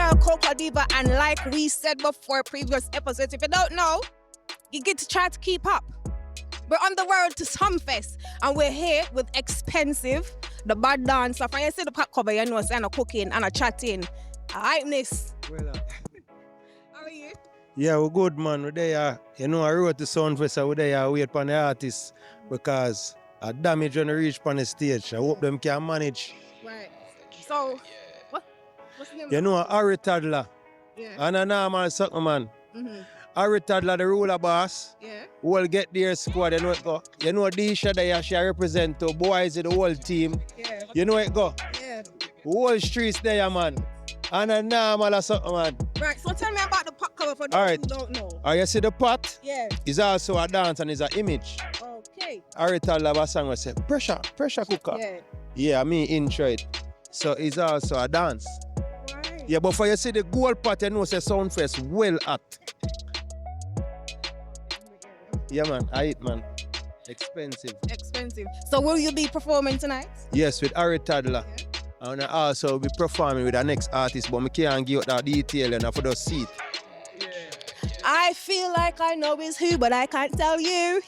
girl Coco Diva, and like we said before previous episodes, if you don't know, you get to try to keep up. We're on the road to Sumfest, and we're here with Expensive, the bad dancer. When you see the pack cover, you know it's and a cooking and a chatting. Alright, Well, how are you? yeah, we're good, man. We're there. You know, I wrote the Soundfest, so we're there wait for the artists because a damage when they reach on the stage. I hope them can manage. Right. So, what's the name? You know, Harry Toddler. Yeah. And a normal something, man. Mm-hmm. Harry Toddler, the ruler boss. Yeah. Who will get their squad, you know it go. You know, Disha there, she represent the boys, the whole team. Yeah. You know it go. Yeah. Whole streets there, man. And a normal or something, man. Right, so tell me about the pot cover for those who don't know. You see the pot? Yeah. It's also a dance and it's an image. Okay. Harry Toddler have a song that say, pressure cooker. Yeah. Yeah, I mean intro it. So it's also a dance. Right. Yeah, but for you see the gold pot, you know say Soundfest well at. Yeah, man, I eat, man. Expensive. Expensive. So will you be performing tonight? Yes, with Harry Toddler. Yeah. And I also be performing with the next artist, but I can't give out that detail and for the seat. I feel like I know is who, but I can't tell you.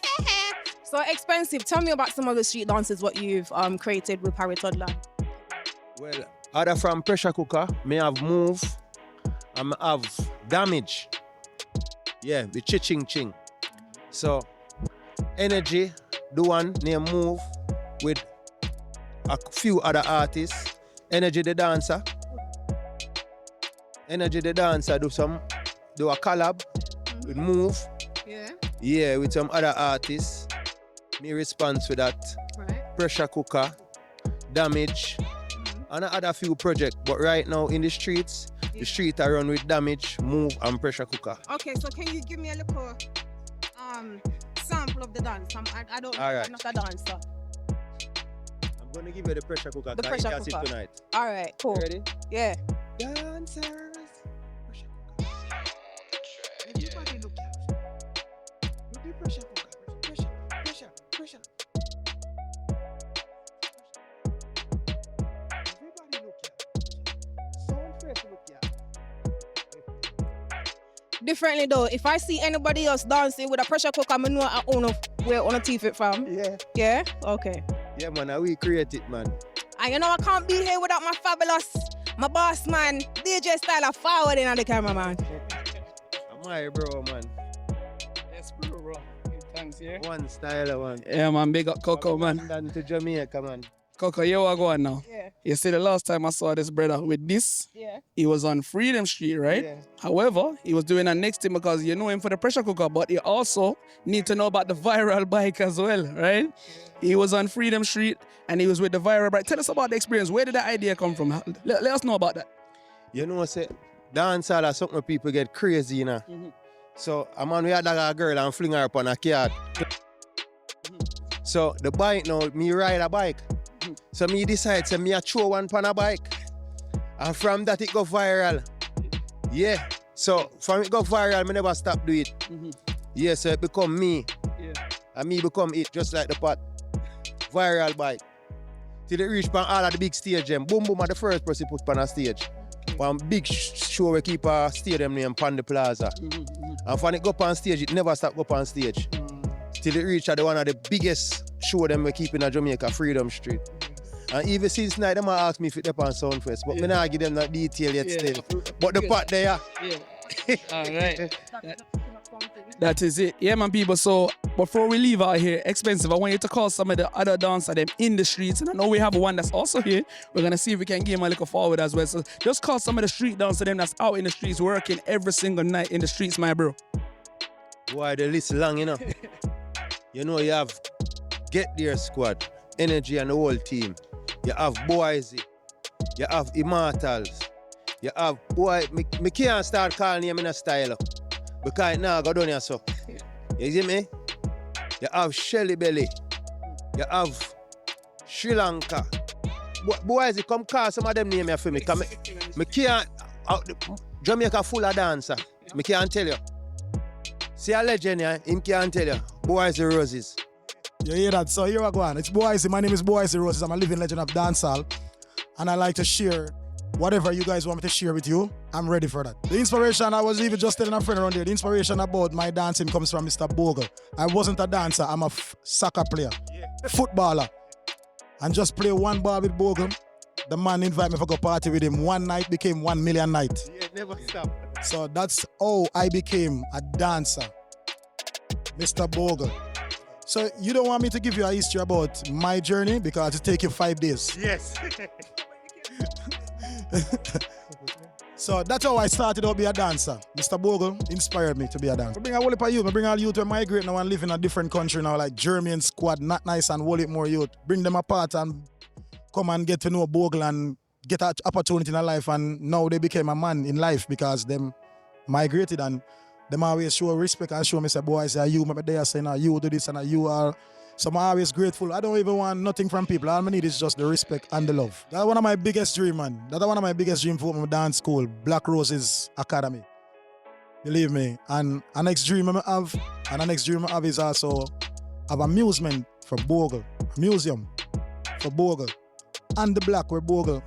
So Expensive, tell me about some of the street dances what you've created with Harry Toddler. Well, other from pressure cooker, me have move and me have damage. Yeah, the ching ching. So energy, do one name move with a few other artists. Energy the dancer. Energy the dancer do a collab with move. Yeah. Yeah, with some other artists. Me response with that. Right. Pressure cooker, damage, and other few projects. But right now in the streets, the street I run with damage, move, and pressure cooker. Okay, so can you give me a little sample of the dance? I don't. All right. I'm not a dancer. I'm gonna give you the pressure cooker. The pressure you can cooker. see tonight. All right, cool. Ready? Yeah. Dancers. Pressure cooker. Everybody look at. Look the pressure cooker. Pressure. Everybody look at. Soundfest look at. Differently though, if I see anybody else dancing with a pressure cooker, I know I own where on a teeth it from. Yeah. Yeah? Okay. Yeah, man, we create it, man. And you know I can't be here without my boss man, DJ Styler forward in on the camera, man. I'm my bro, man. Yes, bro. Thanks, yeah. One style, man. Yeah, man, big up Coco, man. London to Jamaica, man. Coco, you are going now. Yeah. You see, the last time I saw this brother with this, Yeah. he was on Freedom Street, right? Yeah. However, he was doing that next thing because you know him for the pressure cooker, but you also need to know about the viral bike as well, right? Yeah. He was on Freedom Street and he was with the viral bike. Tell us about the experience. Where did that idea come from? Let us know about that. You know, say, dancehall is something people get crazy, you know. Mm-hmm. So, a man, we had a girl and fling her up on a card. So, the bike now, me ride a bike. So, me decide, say, me a throw one on a bike. And from that, it go viral. Yeah. So, from it go viral, me never stop do it. Mm-hmm. Yeah, so it become me. Yeah. And me become it, just like the pot. Viral bike. Till it reach pan all of the big stage them. Boom Boom are the first person put on a stage. One big show we keep a stadium name Panda Plaza. And when it go on stage, it never stop go on stage. Till it reach at one of the biggest show them we keep in Jamaica, Freedom Street. And even since night, them ask me if it's on Soundfest, but me not give them that detail yet still. But the part there. Yeah. All right. That is it. Yeah, man, people. So before we leave out here, Expensive, I want you to call some of the other dancers them in the streets. And I know we have one that's also here. We're going to see if we can give him a little forward as well. So just call some of the street dancers them that's out in the streets working every single night in the streets, my bro. Boy, the list long, you know. You know, you have Get There Squad, Energy and the whole team. You have Boys, you have Immortals. You have, boy, me can't start calling him in a style. Because now go down here so. You see me? You have Shelly Belly. You have Sri Lanka. Boys, come call some of them names here for me. Me can't, Jamaica full of dancer. Me can't tell you. See a legend here, him can't tell you. Boys the Roses. You hear that? So here I go on. It's Boise. My name is Boise Roses. I'm a living legend of dancehall. And I like to share whatever you guys want me to share with you, I'm ready for that. The inspiration, I was even just telling a friend around there, the inspiration about my dancing comes from Mr. Bogle. I wasn't a dancer, I'm a soccer player, footballer. And just play one ball with Bogle. The man invited me to go party with him. One night became 1 million night. Yeah, never stop. So that's how I became a dancer, Mr. Bogle. So you don't want me to give you a history about my journey because it take you 5 days. Yes. So that's how I started out to be a dancer. Mr. Bogle inspired me to be a dancer. I bring a whole heap of youth. I bring all youth to migrate now and live in a different country now, like German squad, not nice and whole heap more youth. Bring them apart and come and get to know Bogle and get an opportunity in life. And now they became a man in life because them migrated and them always show respect and show me say, boy, I say you, my day I say now you do this and you are. So I'm always grateful. I don't even want nothing from people. All I need is just the respect and the love. That's one of my biggest dreams, man. That's one of my biggest dreams for my dance school, Black Roses Academy. Believe me. And the next dream I have, is also have amusement for Bogle, a museum for Bogle, and the Black where Bogle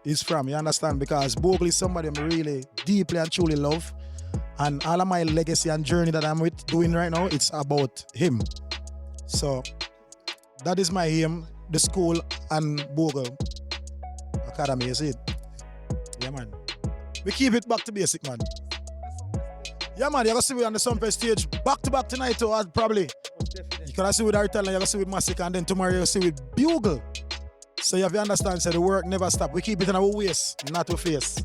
is from. You understand? Because Bogle is somebody I really deeply and truly love. And all of my legacy and journey that I'm doing right now, it's about him. So that is my aim, the school and Bogle Academy, you see it? Yeah, man. We keep it back to basic, man. Yeah, man, you're going to see me on the Sumfest stage back to back tonight, too, probably. You can see with Kartel, you're going to see with Massacre, and then tomorrow you'll see with Bogle. So you have to understand, so the work never stops. We keep it in our waist, not our face.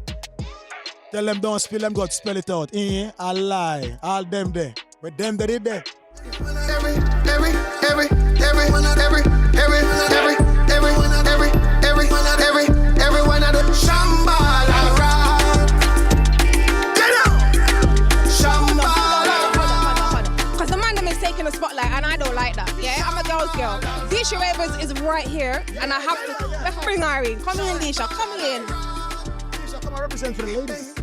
Tell them don't spill them, God, spell it out. I lie, all them there. But them they did there. Everyone at the Shambhala rock. Get out! Shambhala. Because the man them is taking the spotlight and I don't like that. Yeah, I'm a girl's girl. Disha Ravers is right here and I have to let's bring her in. Come in, Disha, come in. Disha, come and represent for the ladies.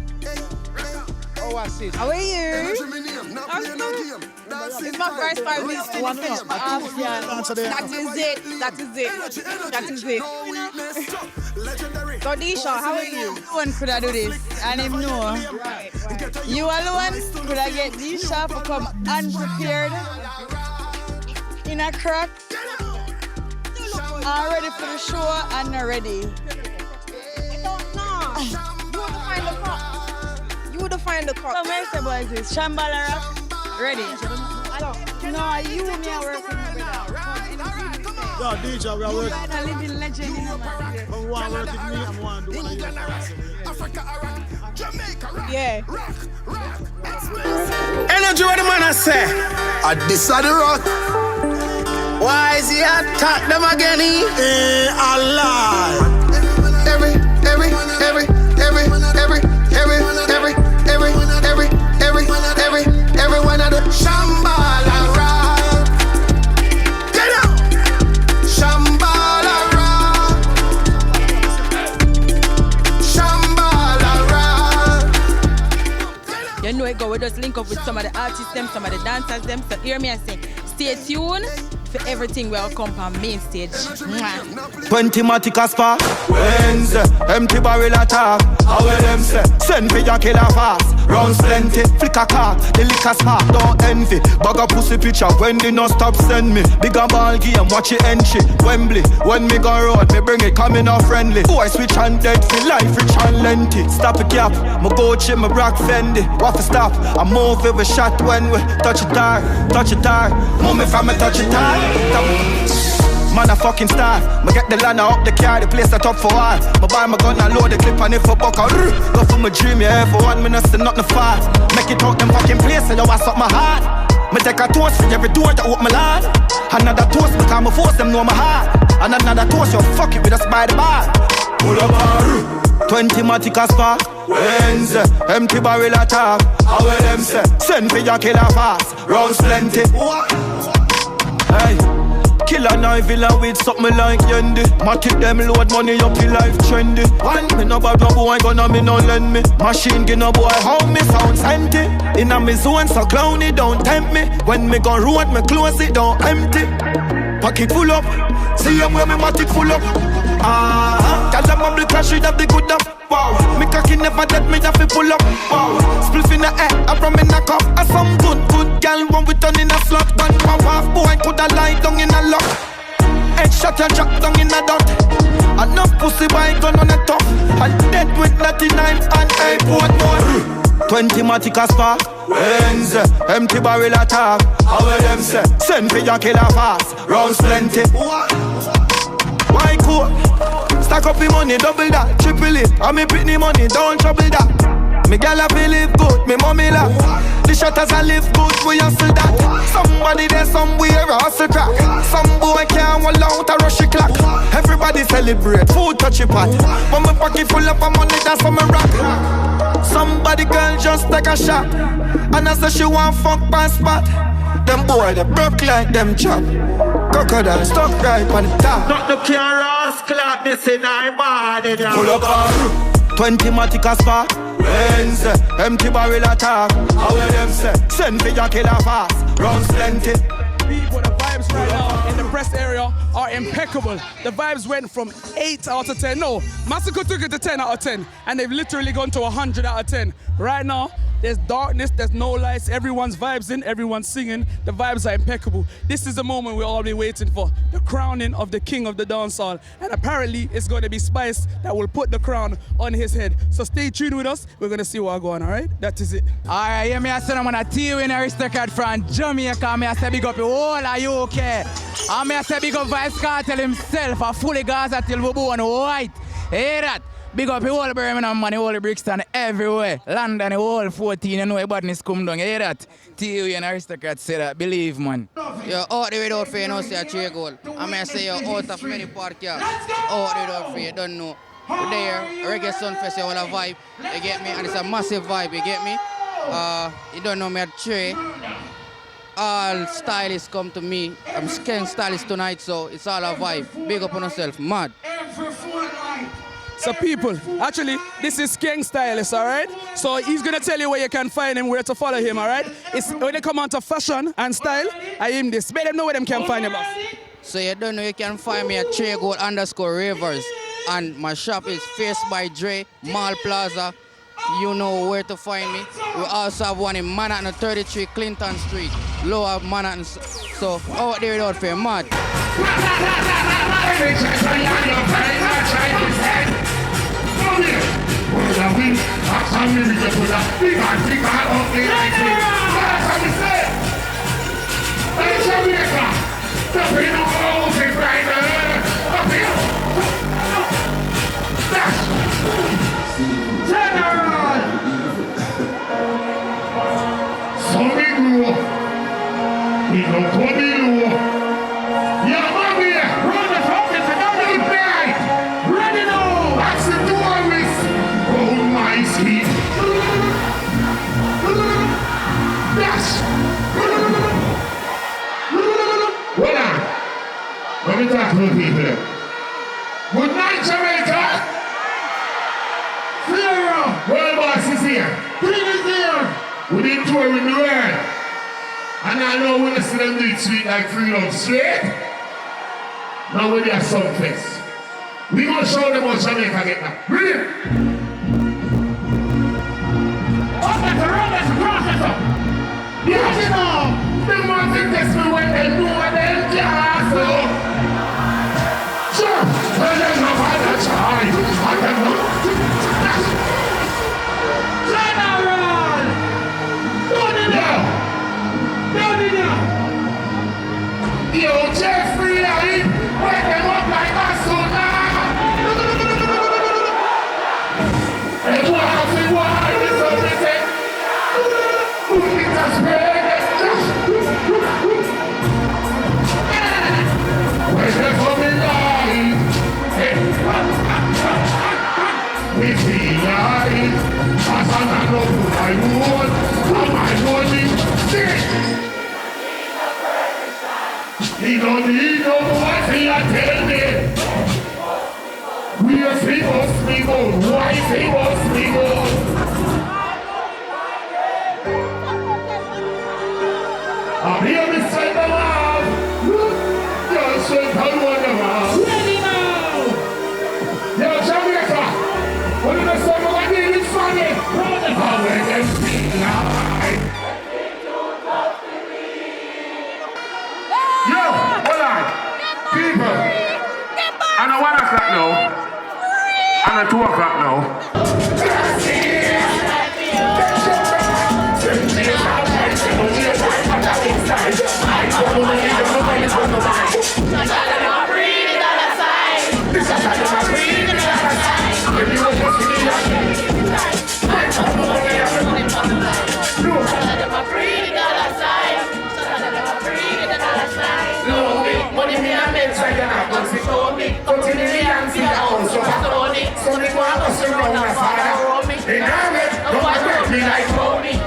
Oh, I see. How are you? It's my first 5 weeks to the fish. That is it. So Disha, how are you? One could I do this and him know. You alone could I get Disha to come unprepared in a crack, all ready for the show and not ready. You would find the cup. So many boys is Shambhala rock, ready. No, you me are working with Yo, Disha, we are working. a living legend in the But we want to work with me and we want to do one of you. Africa rock, Jamaica rock. Yeah. Energy what the man I say. This are the rock. Why is he attack them again? Allah. Everyone at the Shambhala rock. Get out. Shambhala rock. Shambhala rock. You know it go, we just link up with some of the artists them, some of the dancers them. So hear me and say, stay tuned for everything we'll come on main stage. 20 matic aspa Wednesday, empty barrel attack. How will them say? Send for your killer fast. Rounds plenty, flick a car, the liquor spark, don't envy. Bag a pussy picture, when they no stop send me. Bigger ball game, watch it entry. Wembley, when me go road, me bring it coming off friendly. Boy switch and dead, me life rich and lengthy. Stop a gap, my Gucci, my rock Fendi. What to stop, I move every shot when we touch it hard, touch it hard. Move me from me touch it hard. Man a fucking star. Me get the land up the car, the place that up for all. Me buy my gun and load the clip and if a buck out. Go for my dream, yeah, for 1 minute, still nothing far. Make it out them fucking place, and you was up my heart. Me take a toast for every door that open my land. Another toast because me force them know my heart. And another toast, you fuck it with us by the bar. Pull up bar. 20 matic aspa. Wednesday, empty barrel attack. How will them say? Send for your killer fast. Rounds plenty. Hey. Killer knife villa with something like Yendi. Matic them load money up in life trendy. One me no bad no boy gonna me no lend me. Machine give no boy how me sound empty. Inna me zone so clowny don't tempt me. When me gon' road me close it don't empty. Pocket full up. See them where me matic full up. Cause I'm on the cash it up the good up. Wow, me cocky never dead, me have to pull up. Wow, spliff in the air, I from in a cup. I some good girl when we turn in a slot. Gun my half boy coulda lie down in a lock. Headshot and drop down in a dot. Enough pussy boy gun on the top. And dead with 99 and airport more. 20 matic a spark. Benz, empty barrel attack. How will them say? Send for your killer fast. Rounds plenty. Why cool? Stack up the money, double that, triple it. I me Britney money, don't trouble that. Me gal a live good, me mommy laugh. The shutters a live good, we hustle that. Somebody there somewhere a hustle crack. Some boy can't hold out a rush clock. Everybody celebrate, food touch it pot. But my pocket full of money, that's for me rock. Somebody girl just take a shot. And I say she want fuck pan spot. Them boy they broke like them chop. Crocodile stuck right on the top. Not the carrots, clap this in our body. Pull up car 20 matic a spark. Benz, empty barrel attack. How will them say? Send for your killer fast. Rounds plenty. People, the vibes right now in the press area are impeccable. The vibes went from 8 out of 10. No, Massacre took it to 10 out of 10. And they've literally gone to 100 out of 10. Right now, there's darkness, there's no lights, everyone's vibes in, everyone's singing, the vibes are impeccable. This is the moment we're all been waiting for, the crowning of the king of the dancehall. And apparently it's going to be Spice that will put the crown on his head. So stay tuned with us, we're going to see what's going on, all right? That is it. All right, yeah, me I said I'm going to tell you in aristocrat from Jamaica, me I say big up the whole of UK. And me I say big up Vybz Kartel himself, a fully Gaza till we born white. Hear that? Big up the whole Birmingham and the whole Brixton everywhere. London, the whole 14, you know the badness come down. You hear that? TV and aristocrats say that. Believe, man. You're out the way out for you, know, say a 3 goal. I may say you're out of many park here. Out the way out for you, don't know. There, Reggae Sumfest, you want a vibe, you get me? And it's a massive vibe, you get me? You don't know me at 3. All stylists come to me. I'm skank stylist tonight, so it's all a vibe. Big up on yourself, mad. So people, actually, this is King Stylist, all right? So he's gonna tell you where you can find him, where to follow him, all right? It's when they come on to fashion and style, I am this. Let them know where them can find you, boss. So you don't know, you can find me at _Ravers. And my shop is Faced by Dre, Mall Plaza. You know where to find me. We also have one in Manhattan, 33 Clinton Street, Lower Manhattan. So out there without fear, mad. Let me talk to the people. Good night, Jamaica. Zero. World Boss is here. King is here. We did tour with the world. And I know when I see them do it sweet like freedom straight. Now we do a Sumfest. We gonna show them what Jamaica get now. Brilliant. Oh, that's a run, that's a processor. Yes, you know. They want to test me when they do what they can't. So. Sure. Well, there's no other child. I can look. General! Don't it now. Don't it now. Yo, Jeffrey, I wake them up like us so now. And what we want is everything. Who thinks that's great? Where's the coming light? We feel like as I know who I want, how I want it. He don't need no more for you tell me. We are famous people. Why famous people? I'm here beside the love. You're straight out wonderful. Ready now. Yo, Jamaica. What did I say?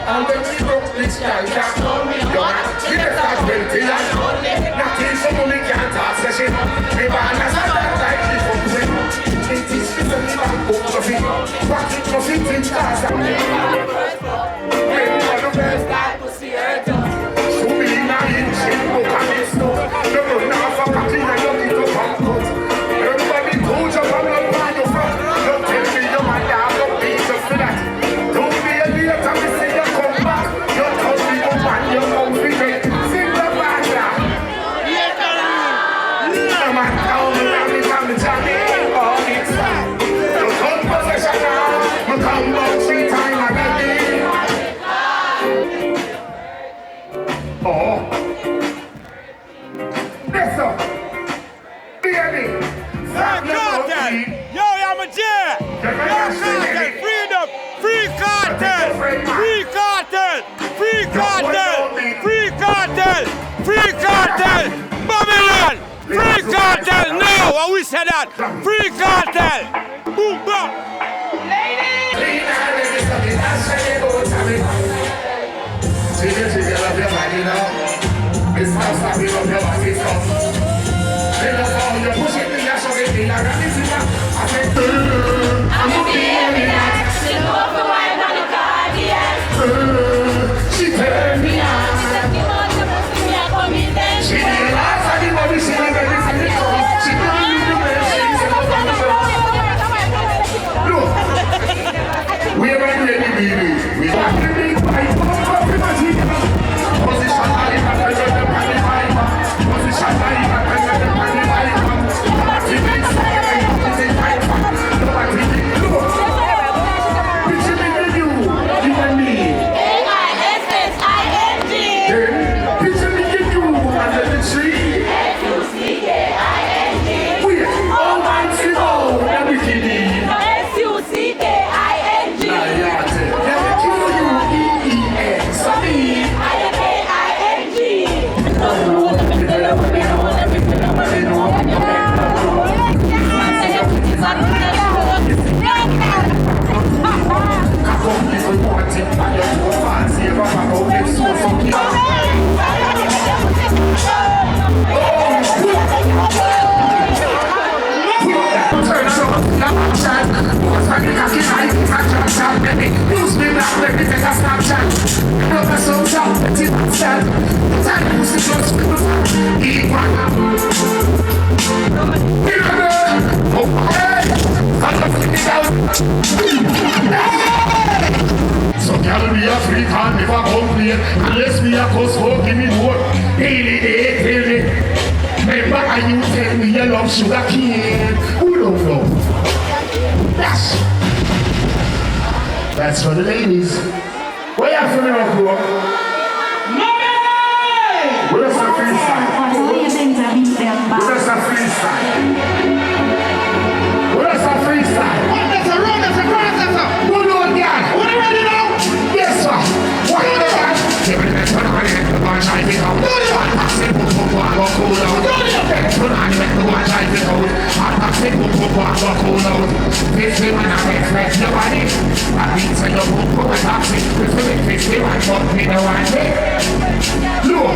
And then we broke this guy, just told me, you're not. We just got guilty, and nothing so money can't talk, session. We ban us and that like this from them. It is the only man who goes in. But it doesn't think that's a man. We're the best that was the earth. So we naive, she look at this no. You don't know for cutting and you need to come out. Everybody told you from the pan you from. Don't tell me you might have no pizza for that. Don't be a later, me say you come back. You told me you want your own feet. Sing the band now. Yeah, man, down the Johnny. All this time. You come possession now. Me come back 3 times again. Oh. Listen. Baby. Kartel. Yo, I'm a J. Yo, Kartel. Freedom. Free Kartel. Free Kartel. Free Kartel. Free Kartel. Free Kartel. Babylon. Free Kartel. No, I wish said that. Free Kartel. Boom, boom. She turned me on. She didn't ask anybody, she didn't listen to me. She couldn't leave the bed, she said, look, we are ready, baby. We are the big fight. Position I am at the party fight. Position I am at the party fight. Nobody makes it fight. Nobody makes it look. Picture me with you and me. A-I-S-S-I-N-G. Picture me with you under the tree. S-U-C-K-I-N-G. Wait, all months ago, let me give you. S-U-C-K-I-N-G. Q-U-E-E-X. I mean, use me now, let me take a snapshot. Never so tough, let it stand. Time use the just eat one. Okay, I'm gonna put it out. So girl, me a free can never complain. Unless me a cause for give me more. Daily day. Remember how you tell me you love sugar cane. Who don't know? That's for the ladies. Where you from Morocco? Mommy! Where's the freestyle? Where's the freestyle? Where's the freestyle? That's a road, that's a cross, that's a... Who know that? Who you ready now? Yes, sir. What is that? Give me the next one, I'm going to watch I pick out. Do it! I'm passing, boom, boom, boom, I'm going to cool out. Do it! Next one, I'm going to watch I pick out. I'm passing, boom, boom, boom, I'm going to cool out. This way, when I'm express your body. I beat to your boom, boom, I'm passing. This way, this way, I'm going to be the one day. Look,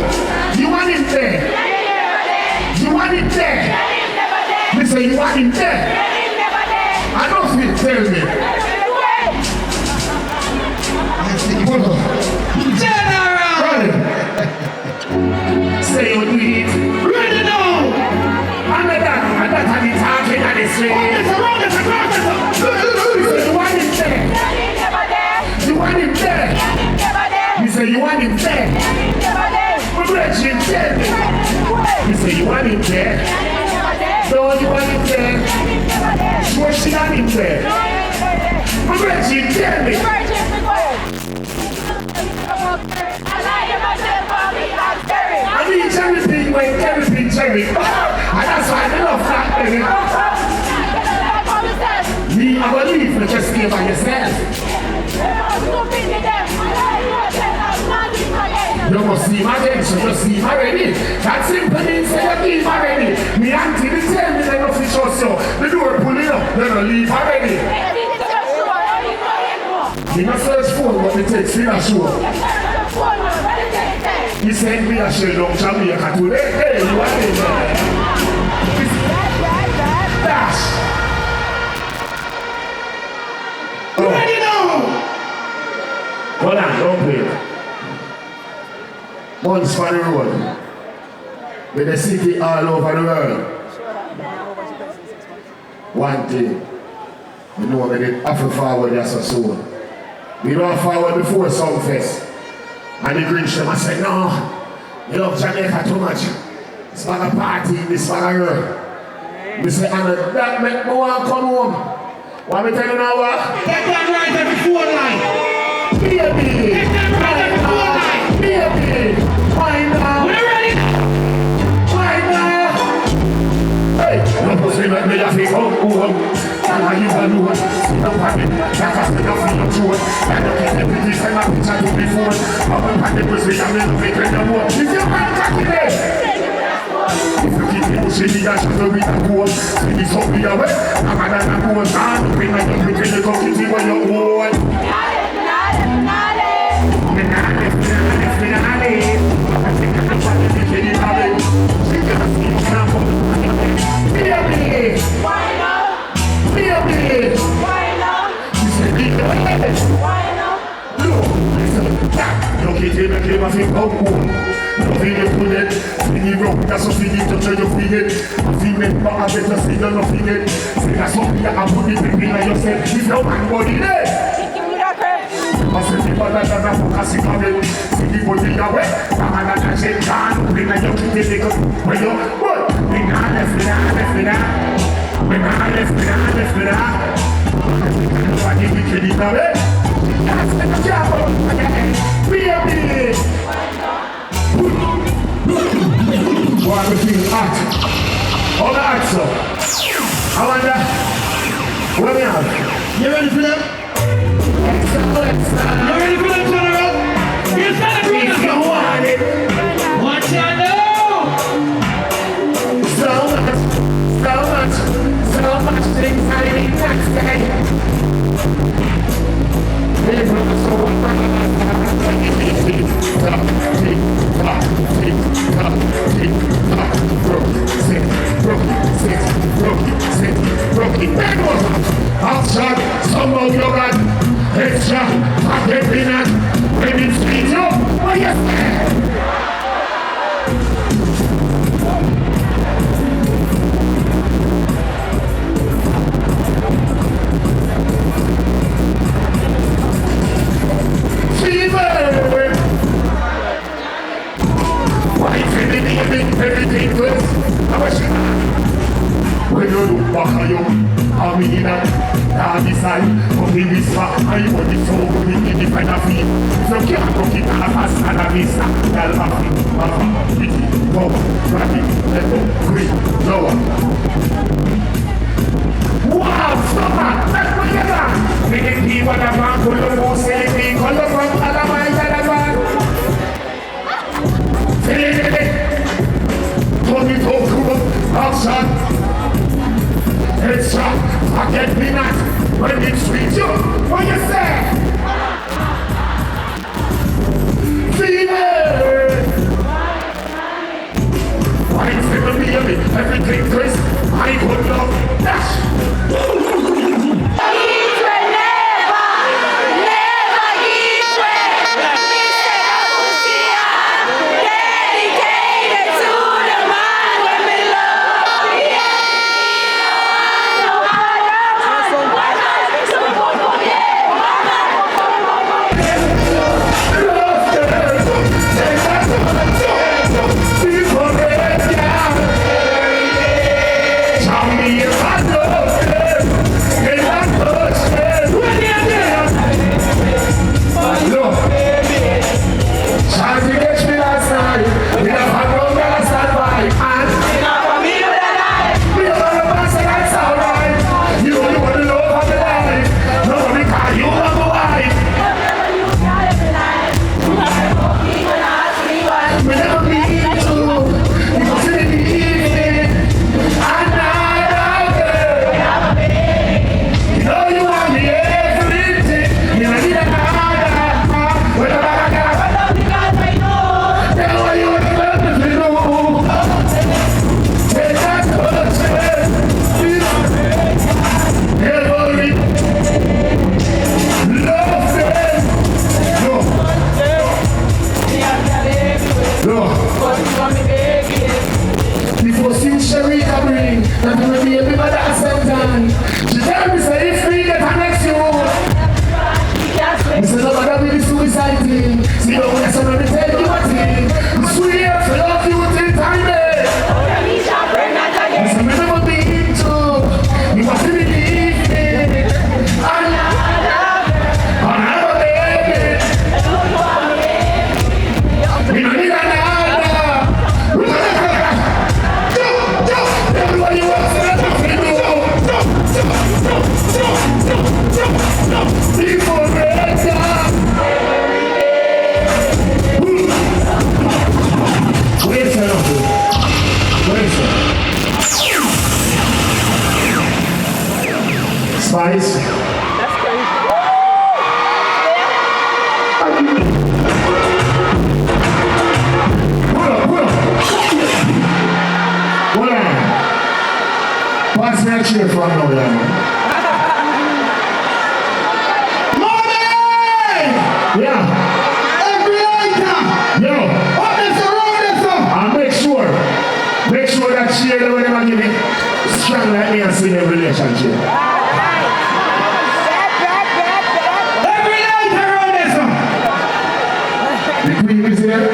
you want him there? You want him there? Listen, you want him there? I don't feel, tell me. General! Say you do it. Ready now! And that are the talking and the saying. You want him there? You want him there? You say you want him there? But Reggie, tell me. You say you want him there? No, you want him there? Sure she got him there? But Reggie, tell me. I need everything when everything cherry. And that's why I love that baby. Me, I believe you just stay by yourself. You must see my attention, you see my ready. That simple means say you leave already. Me auntie they tell me they don't fish us so. The door pull it up, they don't leave already. He not search phone, but he takes in a show. He sent me a shell down Jamaica today. Hey, you are in there. Dash. You ready now? Hold on, don't play. Once for the road. With the city all over the world. One thing. We know that it have to forward as a soul. We don't forward before Sumfest. And the Grinch them and say, no, you love Jamaica too much. It's not a party, this not a girl. We say, and that make me want to come home. What me tell you now, what? Get that right every 4 line. Baby. Get that right every 4 line. Baby. Why now? We're ready. Why now? Hey, no pussy make me a feel home. And how you gonna do it? No panic. That's enough for your truth. And don't get everything send my picture to before. I'm a panic pussy, I'm in the fake no more. If you're man cracking it. If you keep people shady, I should go with a goal. See this up me away. I'm a man and go on. I'm bring my young people to come to where you're going. All the answer. I wonder, where we are? You ready for them? You ready for them, General? Here's that agreement. If you want it, what you know? So much things I need not say. Outside, somehow you're right. Extra, pocket peanut, when it's speeds up, what you say? Everything good. When you look back at you, I'm in that decide, but we whisper, I want it so good, we need it kind of feet. So can't cook it at a fast and a vista. Tell happy, pretty, go, rapid, let go, quick, lower. Wow, stop that! That's what you got! We can keep on the bank, pull the most safety, call the front, tell the man, tell the man. Turn it up, outside. Extra, pocket peanut, when it sweet you, what you say? Fever! Why is it the baby? Everything crisp, I could love dash. Yeah. one now, yeah, man. Money! Yeah. Every item! Yo! What is the road, and make sure that share the way they give it strong like me and see their relationship. Every night around this one! The queen is here.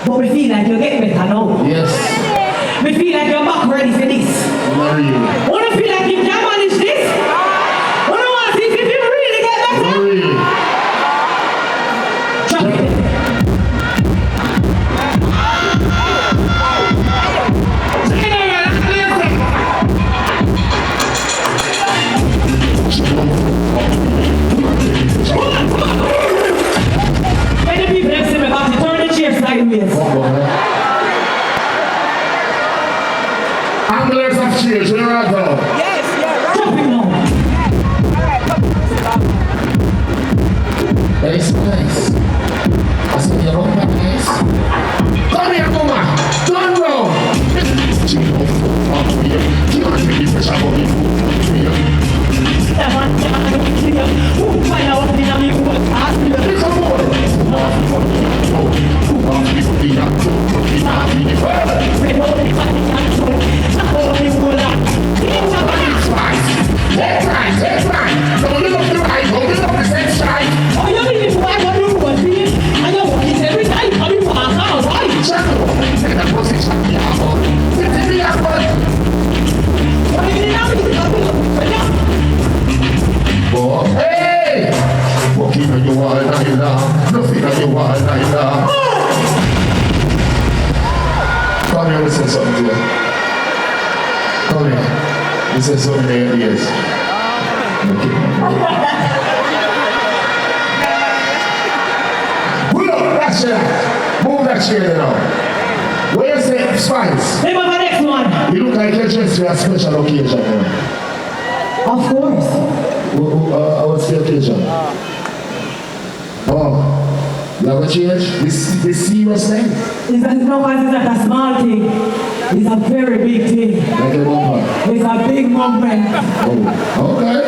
But we feel like you're getting better now. Yes. We feel like you're back ready for this. Not really. Want to feel like you can manage this? Want to see if you really get better? Not really. Drop it. When the people next to me about to turn the chair sideways. Anglers of cheers, you're right now. Yes, yeah, jumping now. That's nice. I said you're on my nice. Come here, Mama. Don't go. That's right. Don't look up the right, hold it up the same side. Oh, you mean if I want to do one thing, I don't want it every time. I mean, for our house, right? Hey! Walking on your wall, Naila. Nothing on your wall, Naila. Come here, listen something to you. Come here. Listen something to your ears. Pull up that chair. Move that chair now. Where you say Spice? Name of the next one. You look like you're dressed for a special occasion. Of course. What's the occasion? Oh, you have a change? This serious thing? It's not like a small thing. It's a very big thing. Like a bumper? It's a big movement. Oh, okay.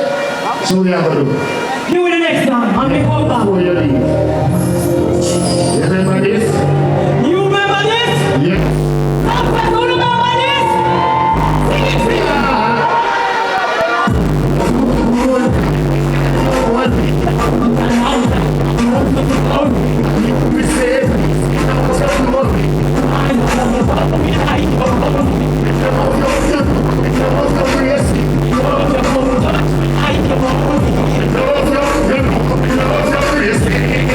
So we have to do. You with the next one. I'm the bumper. Before you leave. You remember this? You remember this? Yeah. Who remember this? Sing it, sing it.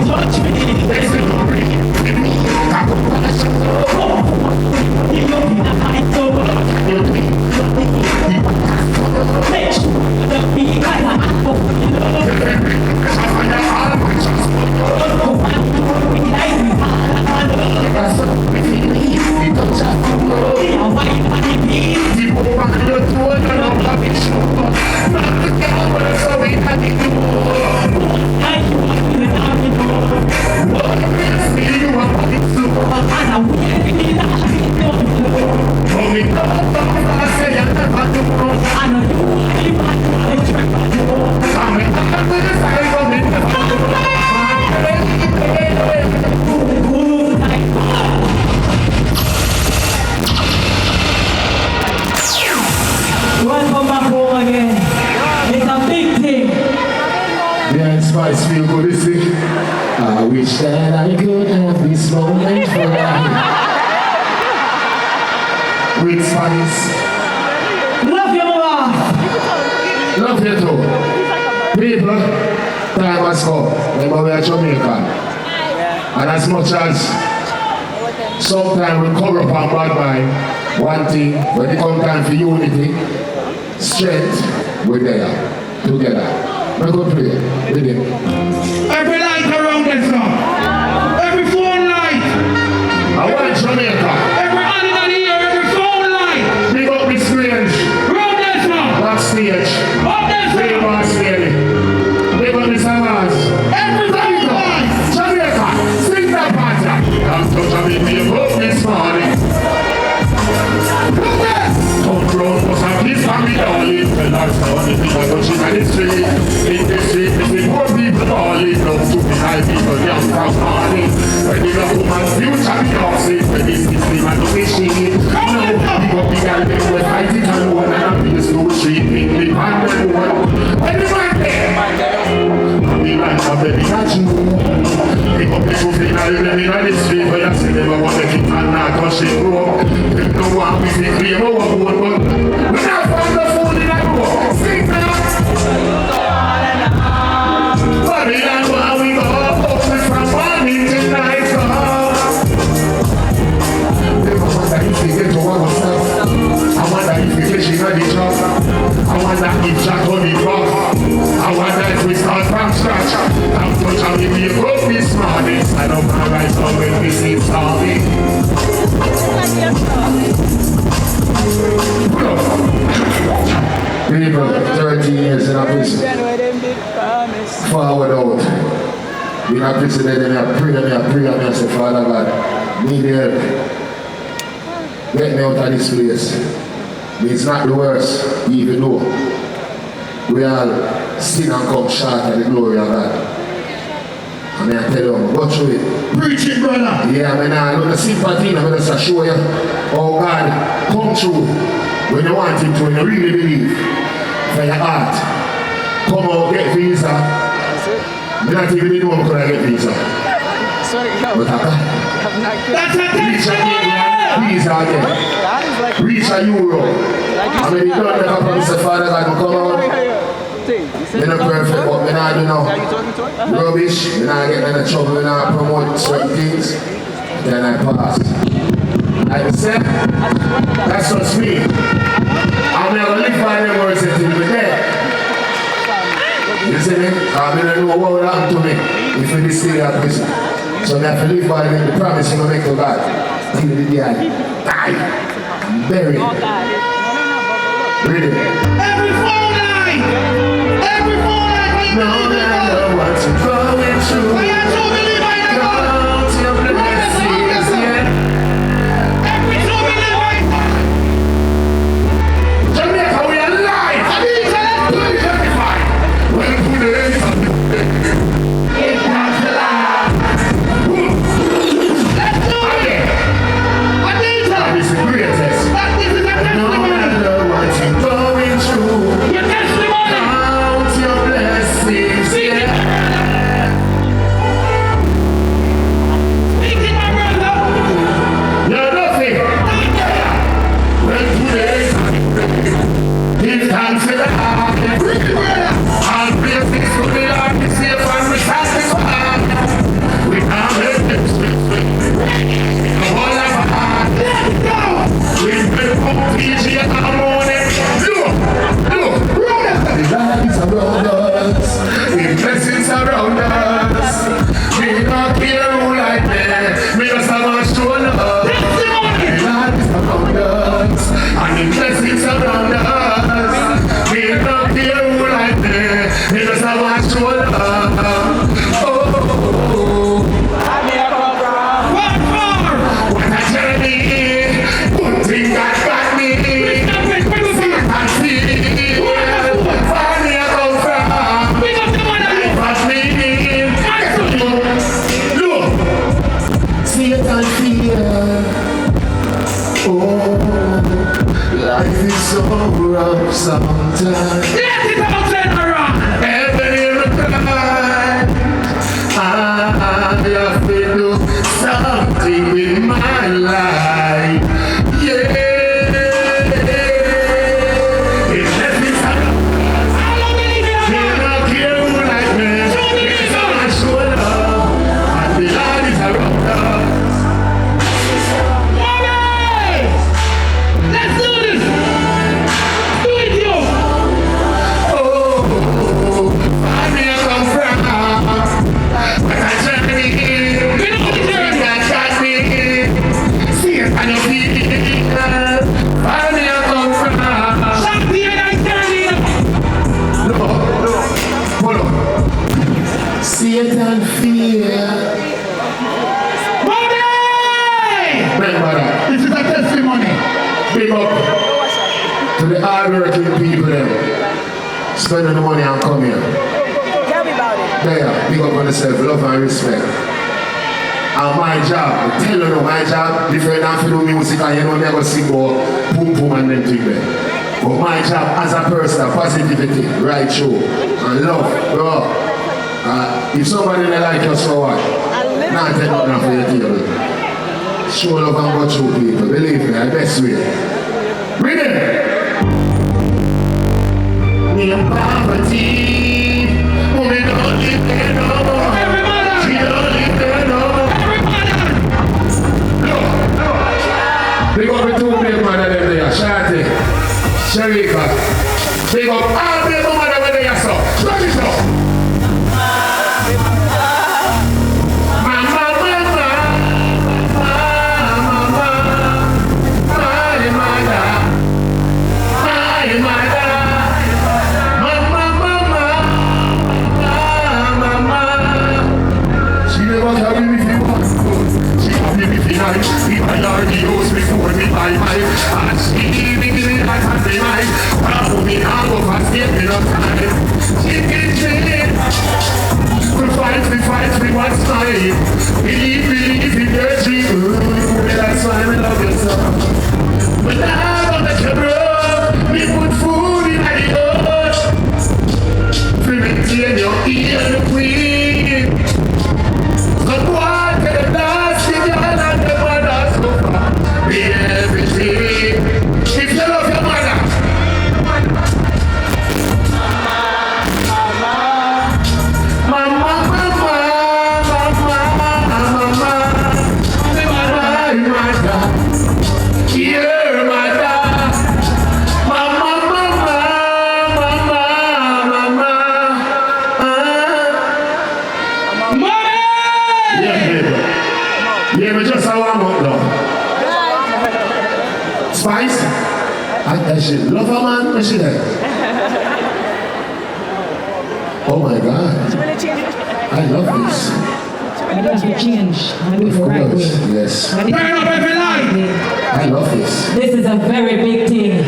Touch me. voice feel good, you see? I wish that I could have this moment for life. With Spanish. Love you, mama. Love you too. People, time has come. Remember we are Jamaican. And as much as sometimes we cover up our bad mind, one thing, when it comes time for unity, strength, we're there, together. We're going to play with him. Every light around this song. Every phone light. I want Jamaica. Every animal here, every phone light. Big up the screens. Round this song. Backstage. Up this song. Big up stage. Big up the singers. Every phone light. Jamaica, sing that part. I'm so Jamaica up this morning. Come round, cause I'm his family darling. The last time if people don't shit on the street. In the street, it's the poor people darling. Love to be high people, young from morning. When the love woman's future be awesome. When this is the man of the shit. No, big up the girl, they were fighting alone. And I'm in the school street, independent one. When the man there, I'm the man of the Pikachu. Pick up the truth in the street. But I say never want to keep on not touch it, bro. Take no one with the cream over one. But when I found the food in that book, sing that. Babylon, where we go, open from morning to night. Never wonder if we get to ourselves. I wonder if we get she got the job. I wonder if Jack on the rock. I wonder if we start from scratch. I'm so jolly we broke this morning. I don't know right now when we see starving. People, 30 years in a prison. Forward out. In a prison, then I pray, and I say, Father God, need help. Get me out of this place. It's not the worst, even though we all sin and come short of the glory of God. And I tell you, go through it. Preach it, brother. Yeah, I look at sympathy, I'm going to show you how God come through when you want Him to, when you really believe for your heart. Come out, get visa. I don't even know how I get visa. But That's a tension. visa again. Reach a euro. I mean, you don't have a promise of Father God, come on. You're not perfect, but you're not, you know, rubbish. You're not getting in trouble, you're not promote certain things. Then I pass. Like I said, that's what's me. I'm never live by them words until we're dead. You see me? I'm going to know what will happen to me if we stay at prison. So I have to live by them, the promise you make to God. Till the day I die. Buried. Read it. Every phone line. Every phone line. No matter what you're going through, I got to believe I know. count your blessings, yeah. Every to believe I know. Jamaica, we are alive. I need to When today it's not the lie. Let's do it. I need to. that is the greatest. That is the No testimony. matter what you're going through, Your testimony. count your blessings, yeah. Speak it, my brother. You're nothing. When today give thanks to the heart. All blessings to the Lord, be safe and be satisfied. We can't let them slip. The whole of our heart. Let's go. We've been from PG and morning. Look. The Lord is around us. The blessings around us. We don't care who like me. We just have a show love. The Lord is around us. And the blessings around us. We don't care who like me. We just have a show love. What for? What a journey. Good thing that got me. I see. Where me I come from. Pick up the money. Life has meaning. Look. See it and fear. Oh, life is so rough sometimes. Let it out, General. Every cry. them. Spending the money and come here. Tell me about it. There, big up on yourself, love and respect. And my job, I tell you my job, different than for do music and you know never sing more boom boom and them thing there. But my job as a person, positivity, right show, and love, bro. If somebody don't like you, so what? Not take nothing for your table. Show love and go through people, believe me, the best way. Read it! Me and poverty, women don't live there no more. She don't live there no more. Big up the two big man them there, Shante, Sharika. Big up all big man them there, so. Stretch it up. If I already use before me by mine, and she giving me that and be mine. Now me now go fast, get me no time. She can train. We fight what's mine. Believe in your dream. That's why I love you so. But now I'm the camera, we put food in the earth. We maintain your ear and queen. But what can I dance with your hand? Be everything. If you love your mother, mama, your mother, mama, yeah, we just have one more now. Spice? I should love her man, I should Oh my God. I love this. I love to change. I do the right way. Yes. Turn up every light. I love this. This is a very big thing.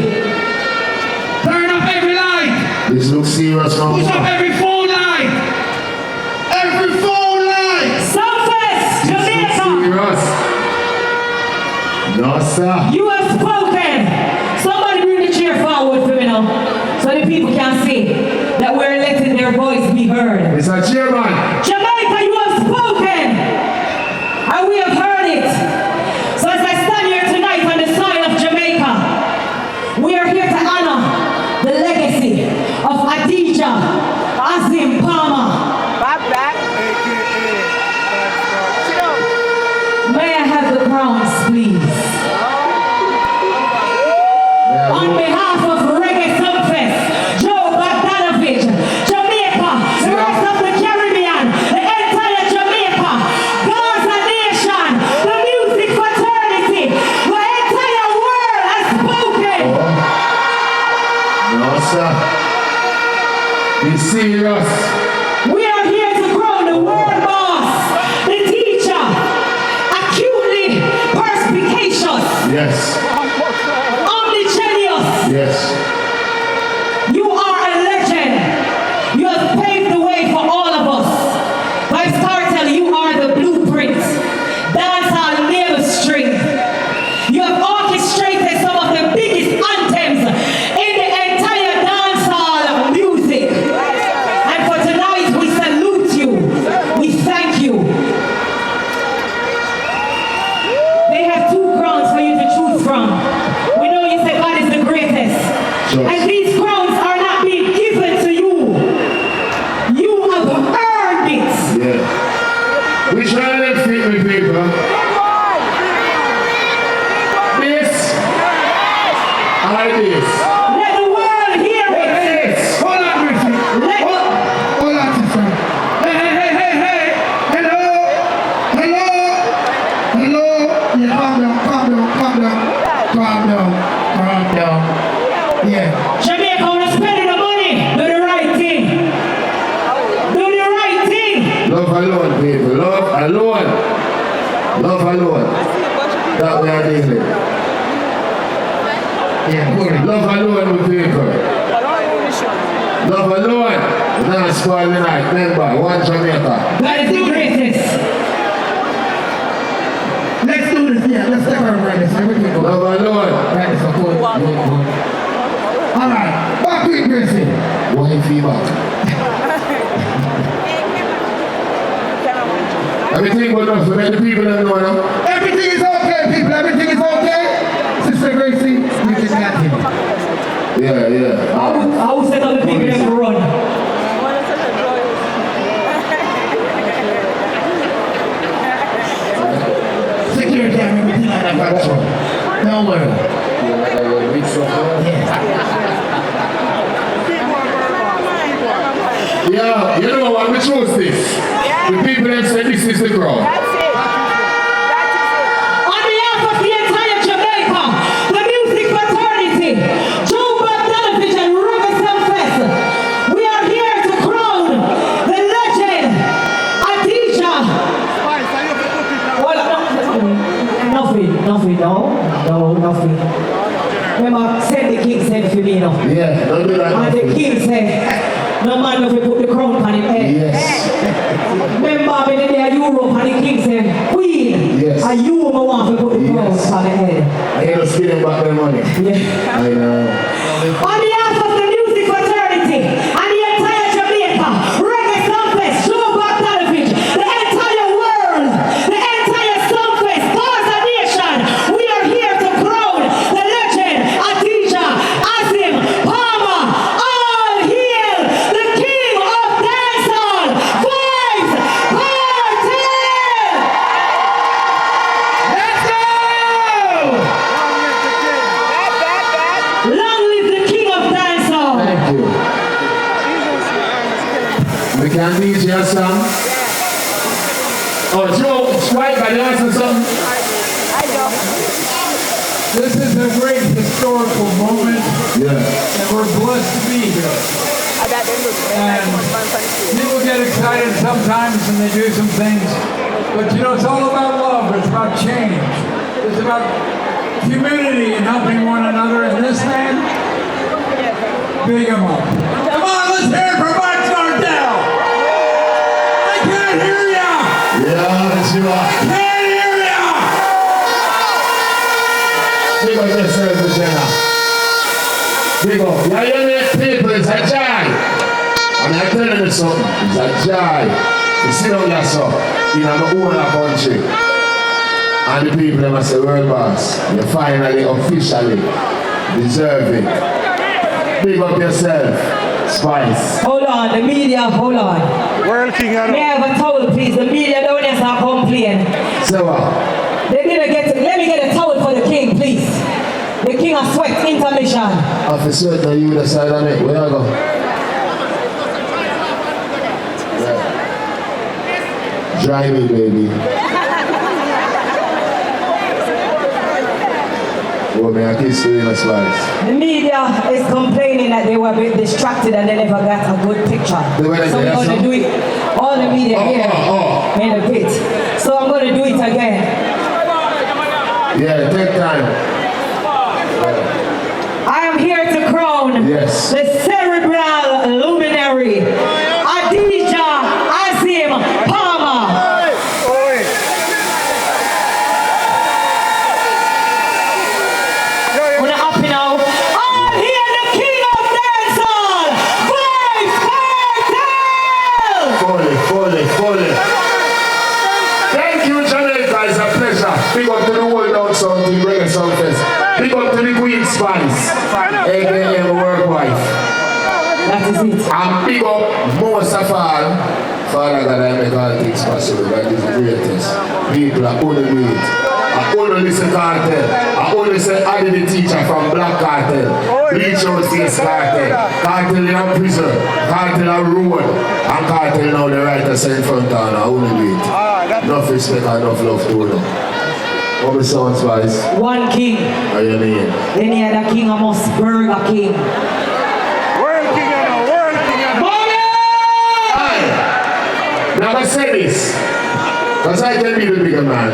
Turn up every light. This looks serious now. Push up every phone line. Every phone line. Sumfest, Jamaica. Serious. No, sir. You have spoken. Somebody bring the chair forward for me now, so the people can see that we're letting their voice be heard. Mr. Chairman. Jamaica, you have spoken, and we have heard it. So as I stand here tonight on the soil of Jamaica, we are here to honor the legacy of Adija Azim Palmer. May I have the crowns, please? On behalf of Reggae Sumfest, Joe Bogdanovich, Jamaica, the rest of the Caribbean, the entire Jamaica, Gaza Nation, the music fraternity, the entire world has spoken. No, sir. Be serious. We are here to crown the world boss, the teacher, acutely perspicacious. Yes. Yes. You are a legend. You have paved the way for all of us. Vybz Kartel, you are the blueprint. Dancehall never string. You have orchestrated some of the biggest anthems in the entire dancehall music. And for tonight, we salute you. We thank you. They have two crowns for you to choose from. We know you say God is the greatest. spoil the night. Remember, one Jamaica. That is the greatest. Let's do this, yeah. Let's step over this. Everything go. Love our Lord. Right, so good. All right. Back to it, Gracie. One feedback. Everything good enough to make the people that know now. Everything is okay, people. Everything is okay. Sister Gracie, you can get him. Yeah, yeah. I would set up the people that will run. Security and everything like that. Don't worry. Yeah, you know what? We chose this. The people that say this is the crowd. On behalf of the entire Jamaica, the music fraternity, Bogle Television, Reggae Sumfest, we are here to crown the legend, Adija. Nothing, nothing. Remember, said the king said for me, no? Yeah, don't do that. And the king said, no man if you put the crown on his head. Yes. Remember when they are Europe and the king said, Queen, yes. and you woman want to put the crown on his head. I ain't no spinning back their money. Yeah. I know. On behalf of the music fraternity and the entire Jamaica, Reggae Sumfest, Bogle Television, the entire world, the entire Sumfest, Gaza Nation, we are here to crown the legend, Adija, Azim, Palmer, all hail the king of dancehall, Vybz, Kartel! Let's go! Long live the king of dancehall! Thank you. We can DJ a song. Oh, Joe, Swipe, I answer something. This is a great historical moment, Yeah. and we're blessed to be here. And people get excited sometimes and they do some things, but you know, it's all about love, it's about change. It's about community and helping one another, and this man, big him up. Come on, let's hear it for Vybz Kartel! I can't hear ya! Yeah, that's you I are. can't hear ya! Big up yourself, Jenna. Big up. Yeah, you know, people, it's a joy. And I'm telling you something, it's a joy. You sit down yourself in our own country. And the people, they must say, world boss, you finally, officially deserve it. Big up yourself, Spice. Hold on, the media, hold on. World King, May I have a towel, please? The media don't have to complain. So what? They didn't get it. Let me get a towel for the king, please. The king of sweat, intermission. Officer, that you decide on it. Where you go? Yeah. Dry me, baby. Oh, man, I kiss you in a slice. The media is complaining that they were a bit distracted and they never got a good picture. They were So there, I'm going to do it. All the media here in a bit. So I'm going to do it again. Yeah, take time. I am here to crown Yes. the cerebral luminary, Adija Azim Palmer. We're up now. All here, the king of dancehall, Vybz Kartel. Fully. Thank you, Jamaica. It's a pleasure. Big up to the whole down sound team, Reggae Sumfest. Big up to the Queen Spice, aka my work wife. That is it. And big up most of all, Father God, I make all things possible, but it's the greatest. People are only do it. I only listen Kartel. I only say Adi the teacher from Black Kartel. Reach out to this Kartel. Kartel in a prison. Kartel in a road. And Kartel now the writer say in front of her. I only do it. Enough respect and enough love to them. What the sound Spice? One king. How you name? Any other king, I must burn a king. World King, World King, Aye. Now I say this, because I can be the bigger man.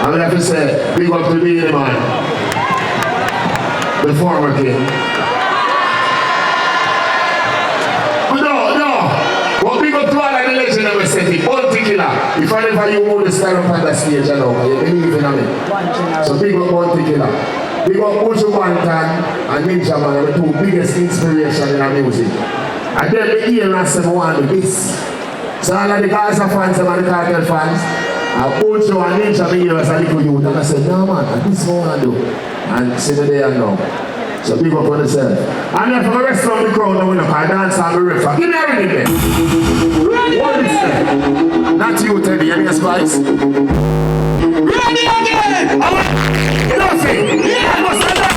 I'm going to have to say, big up to me, the man. The former king. But no, represent the bounty killer. If I never you want to stand up on the stage, you know, you believe in me. So big up bounty killer. Big up Bogle and Ninja Man are the two biggest inspirations in our music. And then the ear and say, want to this. So all of the guys are fans and the Kartel fans. Bogle and Ninja me here as a little youth. And I said, no man, this is what I want to do. And see the day and now. So big up on yourself. And then for the rest of the crowd, now we know, I dance on the river. Give me everything there. What is that? Not you, Teddy, you need a spice? Ready again! You know what? Yeah, must have that.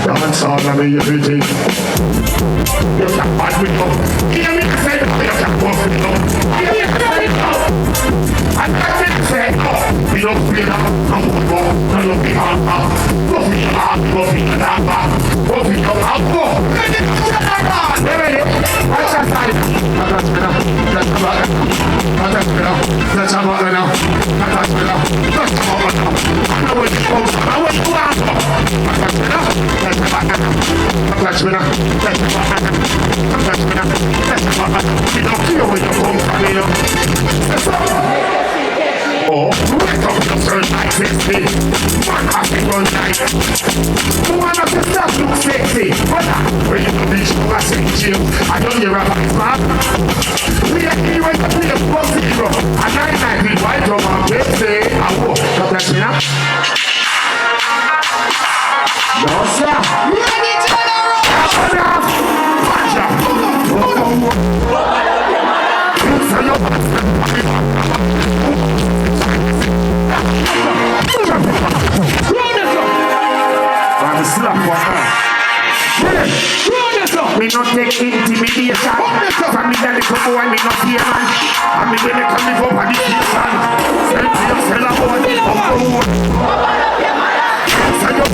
Dancehall, I mean everything. You can fight with them. Hear me say no, you can walk with them. Hear me say no. And that's it, say no. We don't feel that. No more, no be hard. No be hard, no be hard. No be hard. Ready? Ready? Watch your side. That's better. That's better. That's better. That's better now. That's better. That's better now. I want you to go. I want you to go. That's better. That's better. We don't care where you come from, you know. Oh, wake up yourself like 60. One happy run night. One of the stuff looks sexy. But when you do this, you are saying chill. I don't hear a voice, man. We are here when you play a box hero. And I did white drum and let's say, I walk. God bless me now. No, sir. Ready to the road. Me not take intimidation. From me that little boy, me not fear man. And me when they come live up on the station. Send me up, sell a boy, send your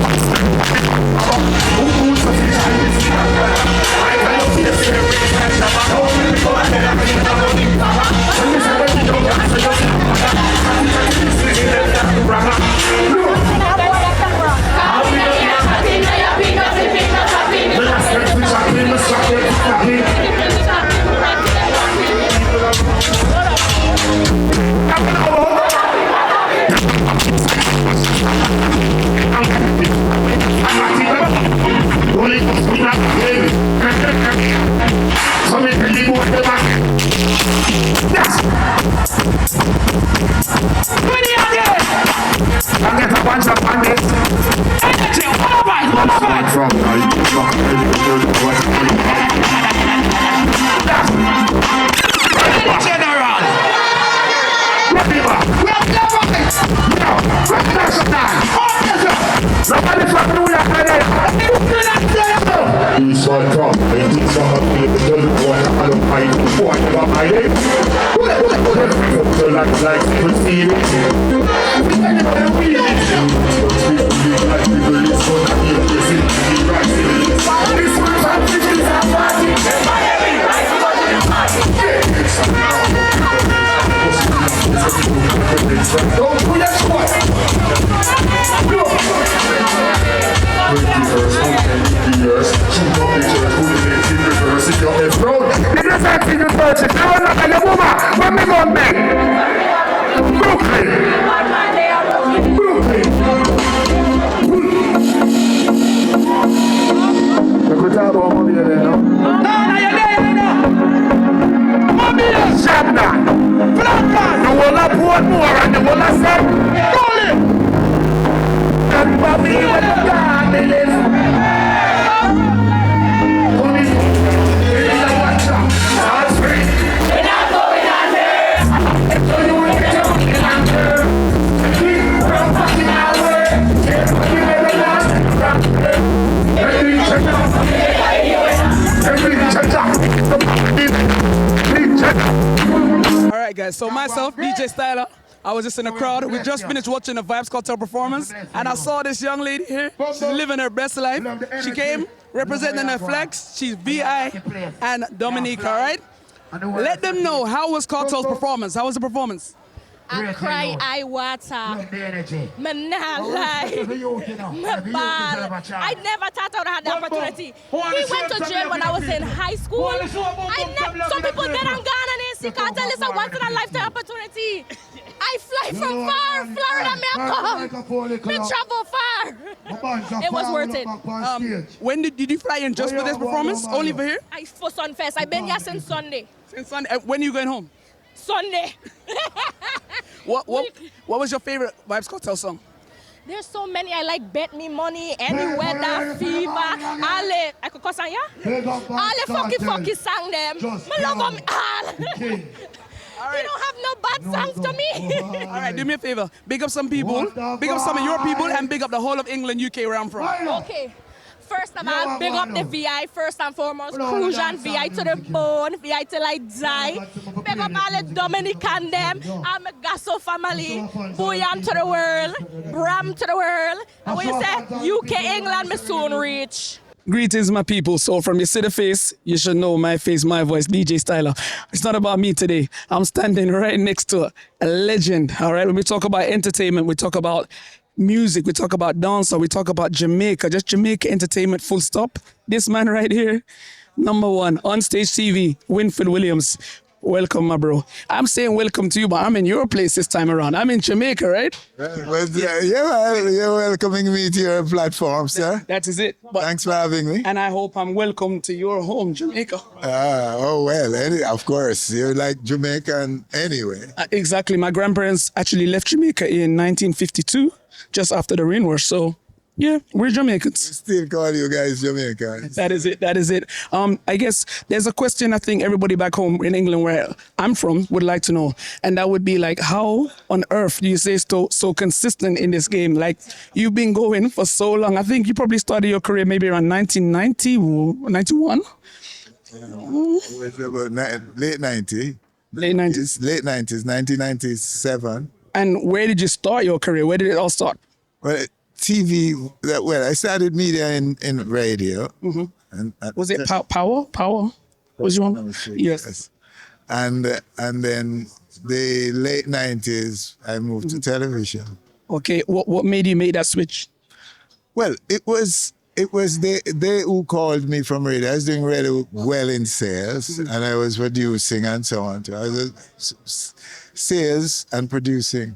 guys. So myself, DJ Styler, I was just in the crowd. We just finished watching the Vybz Kartel performance, and I saw this young lady here. She's living her best life. She came representing her flex. She's VI and Dominique, all right? Let them know, how was Kartel's performance? How was the performance? I cry, I water. Me nah lie. Me ball. I never thought I would have the opportunity. He went to jail when I was in high school. Some people dead and gone and they see Kartel is a once in a lifetime opportunity. I fly from far, Florida, me come. Me travel far. It was worth it. When did you fly in just for this performance? Only for here? For Sumfest. I've been here since Sunday. Since Sunday. When are you going home? Sunday. What was your favorite Vybz Kartel song? There's so many. I like Bet Me Money, Any Weather, Fever, all it. I could cuss on ya? All the fucky sang them. Me love them all. They don't have no bad songs to me. All right, do me a favor. Big up some people. Big up some of your people and big up the whole of England, UK where I'm from. Okay. First of all, big up the VI first and foremost. Crucian VI to the bone, VI till I die. Big up all the Dominican them, and my Gasso family. Bouillon to the world, Bram to the world. And when you say UK, England, me soon reach. Greetings, my people. So from your city face, you should know my face, my voice, DJ Styler. It's not about me today. I'm standing right next to a legend, all right? When we talk about entertainment, we talk about music, we talk about dancehall, we talk about Jamaica, just Jamaica entertainment, full stop. This man right here, #1 on stage TV, Winfield Williams. Welcome, my bro. I'm saying welcome to you, but I'm in your place this time around. I'm in Jamaica, right? Well, you're welcoming me to your platform, sir. That is it. But, thanks for having me. And I hope I'm welcome to your home, Jamaica. Of course. You're like Jamaican anyway. Exactly. My grandparents actually left Jamaica in 1952, just after the rainwash. So, yeah, we're Jamaicans. We still call you guys Jamaicans. That is it. I guess there's a question I think everybody back home in England where I'm from would like to know. And that would be like, how on earth do you stay so consistent in this game? Like, you've been going for so long. I think you probably started your career maybe around 1990, 91? It was about late 90s. Late 90s? Late 90s, 1997. And where did you start your career? Where did it all start? Well, TV, I started media in radio. Mm-hmm. And was it Power? Was you on? Yes. And then the late 90s, I moved to television. Okay, what made you make that switch? Well, it was they who called me from radio. I was doing really well in sales, and I was producing and so on. So I was sales and producing.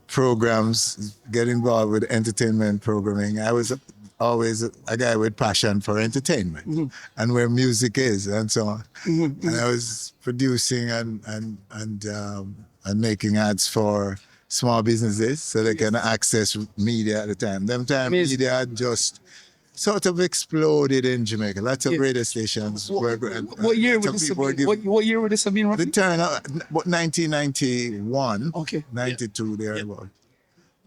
Programs, get involved with entertainment programming. I was always a guy with passion for entertainment and where music is and so on. And I was producing and making ads for small businesses so they can access media at the time. Media had just sort of exploded in Jamaica. Lots of radio stations were. What year would this have been? The turn out 1991. Okay. 92 thereabout.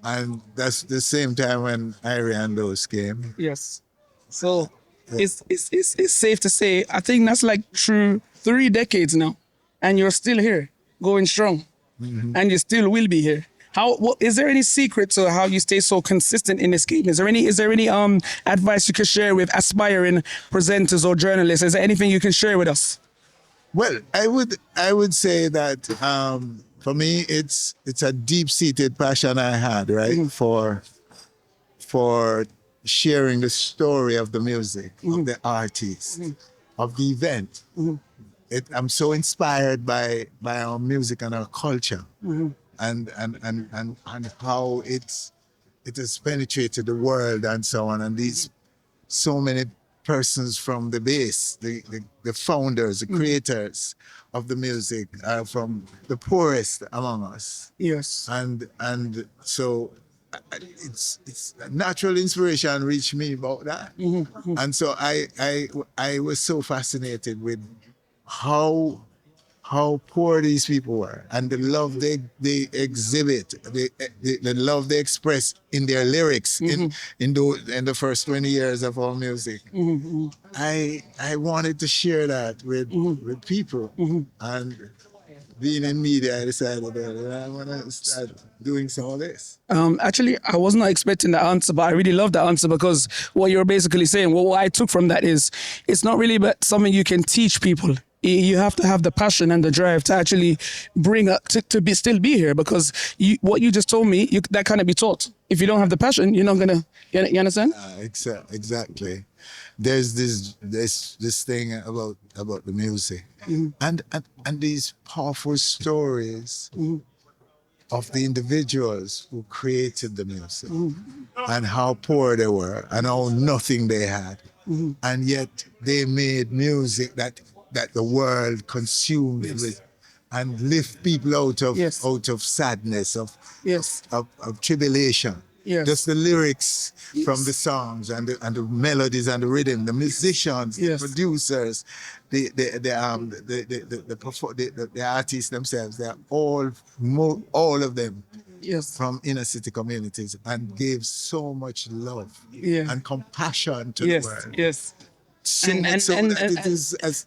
And that's the same time when Irie and those came. Yes. So it's safe to say, I think that's like through 3 decades now, and you're still here, going strong, and you still will be here. Is there any secret to how you stay so consistent in this game? Is there any advice you can share with aspiring presenters or journalists? Is there anything you can share with us? Well, I would say that for me it's a deep-seated passion I had, right, for sharing the story of the music, of the artist, of the event. I'm so inspired by our music and our culture. And how it has penetrated the world and so on. And these so many persons from the base, the founders, the creators of the music are from the poorest among us. Yes. And so it's natural inspiration reached me about that. And so I was so fascinated with how poor these people were and the love they exhibit, the love they express in their lyrics in the first 20 years of our music. I wanted to share that with people, and being in media, I decided that I want to start doing some of this. Actually, I was not expecting the answer, but I really love the answer because what you're basically saying, what I took from that is, it's not really about something you can teach people. You have to have the passion and the drive to actually bring up to still be here, because what you just told me, that cannot be taught. If you don't have the passion, you're not gonna. You understand? Exactly. There's this thing about the music, and these powerful stories of the individuals who created the music, and how poor they were, and how nothing they had, and yet they made music that the world consumed with, and lift people out of sadness, of tribulation. Yes. Just the lyrics from the songs and the melodies and the rhythm, the musicians, the producers, the artists themselves, they're all of them from inner city communities, and gave so much love and compassion to the world. Yes.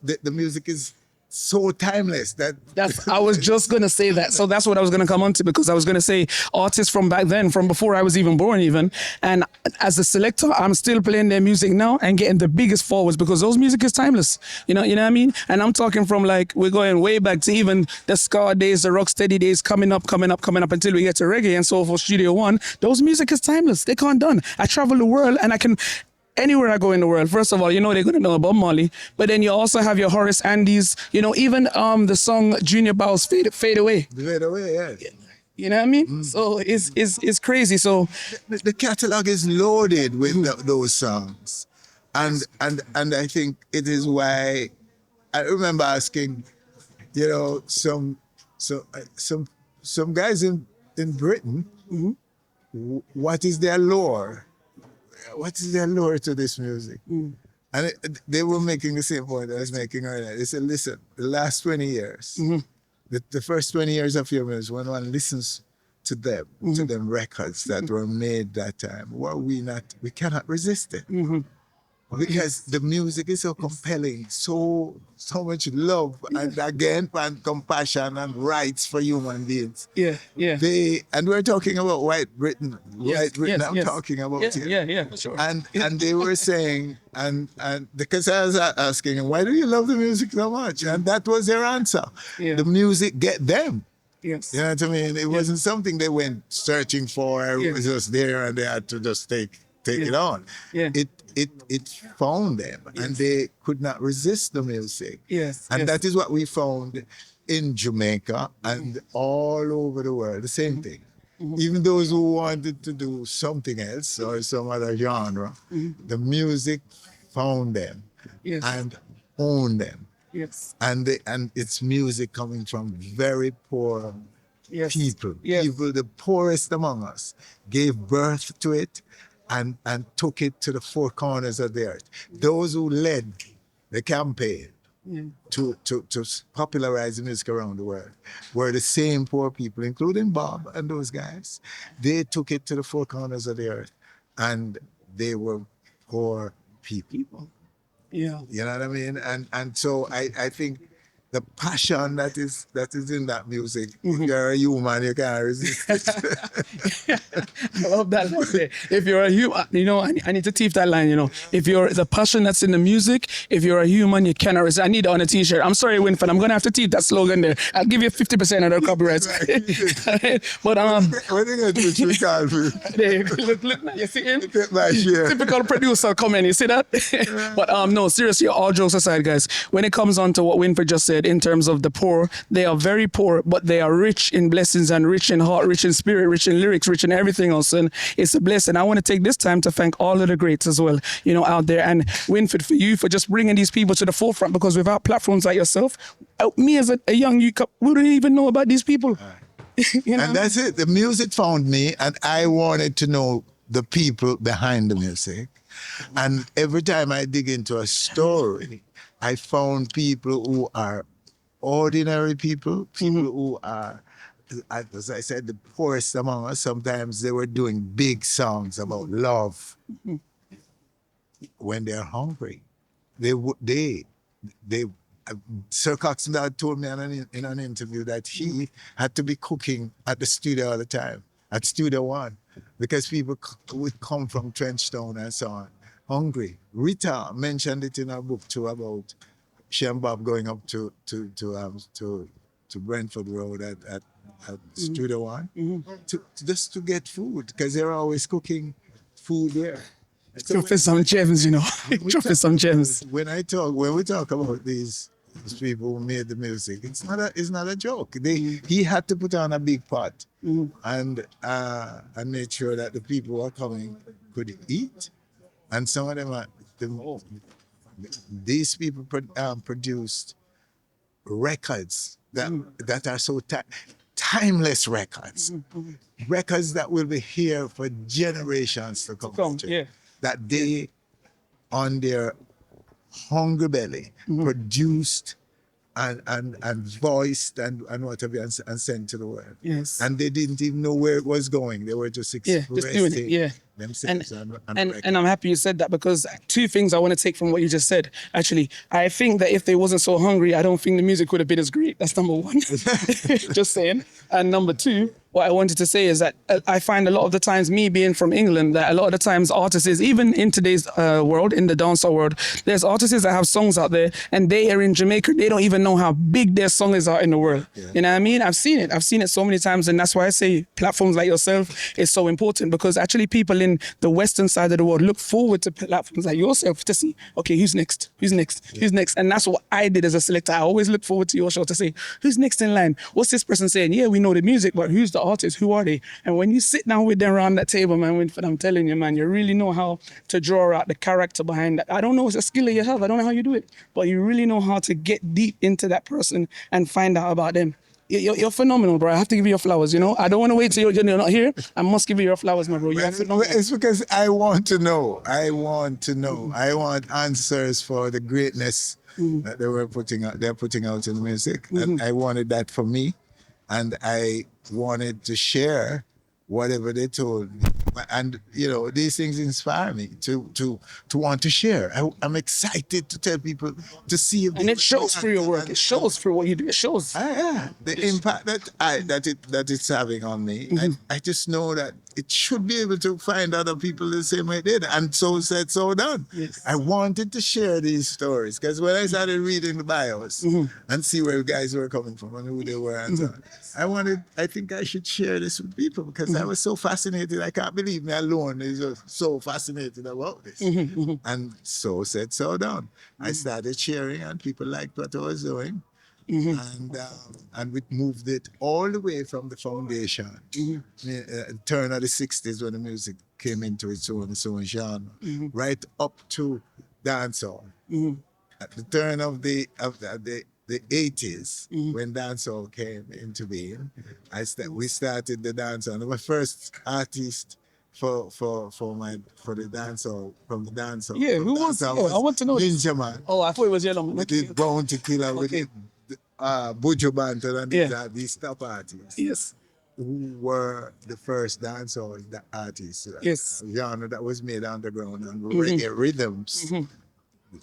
The music is so timeless that's I was just gonna say that. So that's what I was gonna come on to, because I was gonna say artists from back then, from before I was even born even, and as a selector, I'm still playing their music now and getting the biggest forwards, because those music is timeless. You know what I mean? And I'm talking from, like, we're going way back to even the ska days, the rocksteady days, coming up until we get to reggae and so forth, Studio One. Those music is timeless. They can't done. I travel the world and I can. Anywhere I go in the world, first of all, they're going to know about Molly, but then you also have your Horace Andes, even the song Junior Bow's Fade Away. Fade Away, yeah. You know what I mean? So it's crazy. So the catalog is loaded with those songs, and I think it is why I remember asking, some guys in Britain, what is their lore? What is their lure to this music? And they were making the same point I was making earlier. They said, listen, the last 20 years, the first 20 years of your music, when one listens to them, to them records that were made that time, we cannot resist it. Because the music is so compelling, so much love, and again, and compassion and rights for human beings. Yeah. And we're talking about white Britain. I'm talking about it. Yeah, for sure. And they were saying, and because I was asking, why do you love the music so much? And that was their answer. Yeah. The music get them. Yes. You know what I mean? It wasn't something they went searching for. It was just there, and they had to just take it on. Yeah. It found them, and they could not resist the music. Yes. And that is what we found in Jamaica and all over the world, the same thing. Even those who wanted to do something else or some other genre, the music found them and owned them. Yes. And it's music coming from very poor people. People, the poorest among us, gave birth to it and took it to the four corners of the earth. Those who led the campaign to popularize the music around the world were the same poor people, including Bob and those guys. They took it to the four corners of the earth, and they were poor people. Yeah. You know what I mean? And so I think the passion that is in that music, if you're a human, you can't resist it. I love that line. If you're a human, I need to teach that line, If you're the passion that's in the music, if you're a human, you cannot resist. I need it on a t-shirt. I'm sorry, Winford, I'm gonna have to teach that slogan there. I'll give you 50% of the copyrights. But what are you gonna do with you, Calvin? Look, you see him? My share. Typical producer coming, you see that? But no, seriously, all jokes aside, guys, when it comes on to what Winford just said, in terms of the poor, they are very poor, but they are rich in blessings and rich in heart, rich in spirit, rich in lyrics, rich in everything else. And it's a blessing. I want to take this time to thank all of the greats as well, out there. And Winford, for you, for just bringing these people to the forefront, because without platforms like yourself, me as a young you wouldn't even know about these people. And that's it. The music found me, and I wanted to know the people behind the music. And every time I dig into a story, I found people who are ordinary people who are, as I said, the poorest among us. Sometimes they were doing big songs about love. When they're hungry, they Sir Coxon told me in an interview that he had to be cooking at the studio all the time, at Studio One, because people would come from Trenchtown and so on, hungry. Rita mentioned it in her book too about she and Bob going up to Brentford Road at Studio One just to get food because they're always cooking food there. Drop some gems, you know. Drop some gems. When we talk about these people who made the music, it's not a joke. He had to put on a big pot and made sure that the people who are coming could eat. And some of them these people produced records that are so timeless records, records that will be here for generations to come. That they, on their hungry belly, produced and voiced and whatever and sent to the world. Yes. And they didn't even know where it was going. They were just expressing just doing it. themselves. And I'm happy you said that because two things I want to take from what you just said. Actually, I think that if they wasn't so hungry, I don't think the music would have been as great. That's number one. Just saying. And number two, what I wanted to say is that I find a lot of the times, me being from England, that a lot of the times artists, even in today's world, in the dancehall world, there's artists that have songs out there and they are in Jamaica. They don't even know how big their song is out in the world. You know what I mean? I've seen it so many times. And that's why I say platforms like yourself is so important because actually people in the Western side of the world look forward to platforms like yourself to see, okay, who's next? And that's what I did as a selector. I always look forward to your show to say, who's next in line? What's this person saying? Yeah, we know the music, but who's the artist? Who are they? And when you sit down with them around that table, man, I'm telling you, man, you really know how to draw out the character behind that. I don't know, it's a skill that you have. I don't know how you do it, but you really know how to get deep into that person and find out about them. You're phenomenal, bro. I have to give you your flowers, you know? I don't want to wait till you're not here. I must give you your flowers, my bro. You're phenomenal. It's because I want to know. I want answers for the greatness that they're putting out in the music. And I wanted that for me. And I wanted to share whatever they told me. And, you know, these things inspire me to want to share. I'm excited to tell people, to see if and it shows through your work. It shows through what you do. It shows. The impact that it's having on me. I just know that it should be able to find other people the same way it did. And so said, so done. Yes. I wanted to share these stories because when I started reading the bios and see where guys were coming from and who they were and so on, I think I should share this with people because I was so fascinated. I can't believe me alone is just so fascinated about this. And so said, so done. I started sharing and people liked what I was doing. And we moved it all the way from the foundation, turn of the 60s when the music came into its own genre, right up to dancehall. At the turn of the 80s, when dancehall came into being, we started the dancehall. My first artist for the dancehall, from the dancehall. Yeah, who was it? I want to know. Ninja Man. Oh, I thought it was Yellow Man. With the Bounty Killer, with the Buju Banton and these top artists. Yes. Who were the first dancehall artists. Yes. Genre that was made underground and reggae rhythms.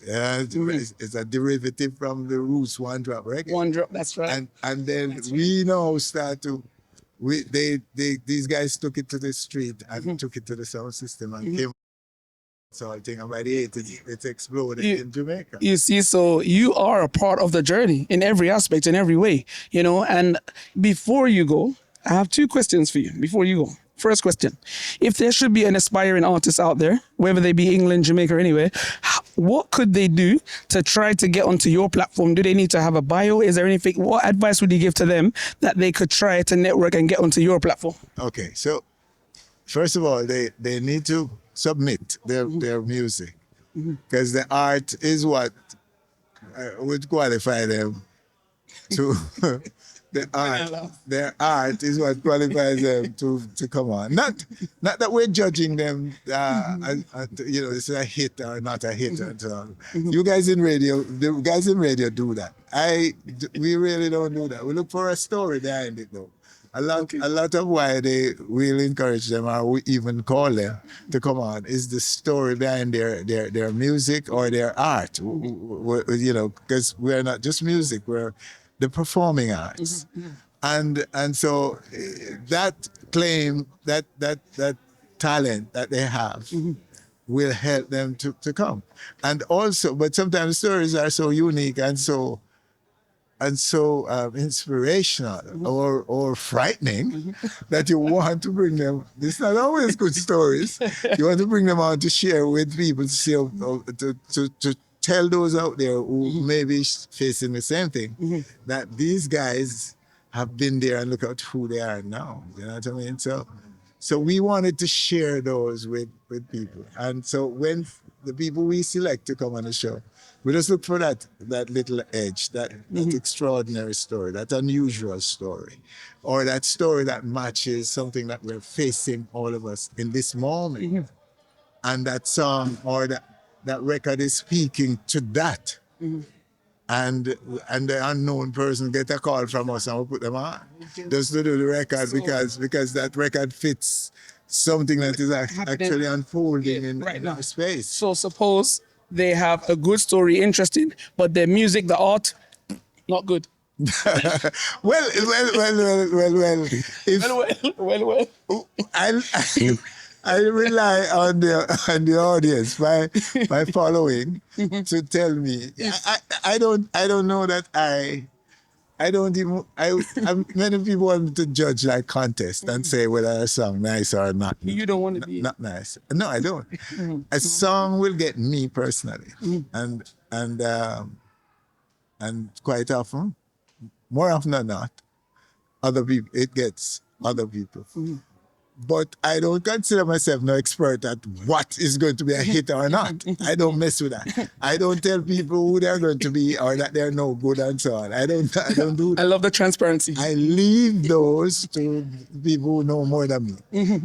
It's a derivative from the roots one drop reggae. One drop, that's right. And then we now start to these guys took it to the street and took it to the sound system and came. So I think by the 80s, it's exploded in Jamaica. You see, so you are a part of the journey in every aspect, in every way, you know. And before you go, I have two questions for you before you go. First question, if there should be an aspiring artist out there, whether they be England, Jamaica, or anywhere, what could they do to try to get onto your platform? Do they need to have a bio? Is there anything, what advice would you give to them that they could try to network and get onto your platform? Okay, so first of all, they need to submit their music because the art is what would qualify them to their art is what qualifies them to come on. Not that we're judging them you know, it's a hit or not a hit and so on. You guys in radio, the guys in radio do that. We really don't do that. We look for a story behind it though. A lot of why they will encourage them or we even call them to come on is the story behind their music or their art. You know, because we're not just music, we're the performing arts. And so that claim, that talent that they have will help them to come. And also, but sometimes stories are so unique and so inspirational or frightening that you want to bring them. It's not always good stories. You want to bring them out to share with people, to see, to tell those out there who may be facing the same thing, that these guys have been there and look at who they are now. You know what I mean? So we wanted to share those with people. And so when the people we select to come on the show, we just look for that little edge, that extraordinary story, that unusual story, or that story that matches something that we're facing, all of us, in this moment. And that song or that record is speaking to that. And the unknown person get a call from us and we put them on. Just to do the record because that record fits something that is actually unfolding in space. So suppose they have a good story, interesting, but their music, the art, not good. Well. I rely on the audience, my following, to tell me. I don't know that many people want me to judge like contest and say whether a song nice or not. You don't want to be not nice. No, I don't. A song will get me personally, and quite often, more often than not, other people. It gets other people. But I don't consider myself no expert at what is going to be a hit or not. I don't mess with that. I don't tell people who they're going to be or that they're no good and so on. I don't do that. I love the transparency. I leave those to people who know more than me.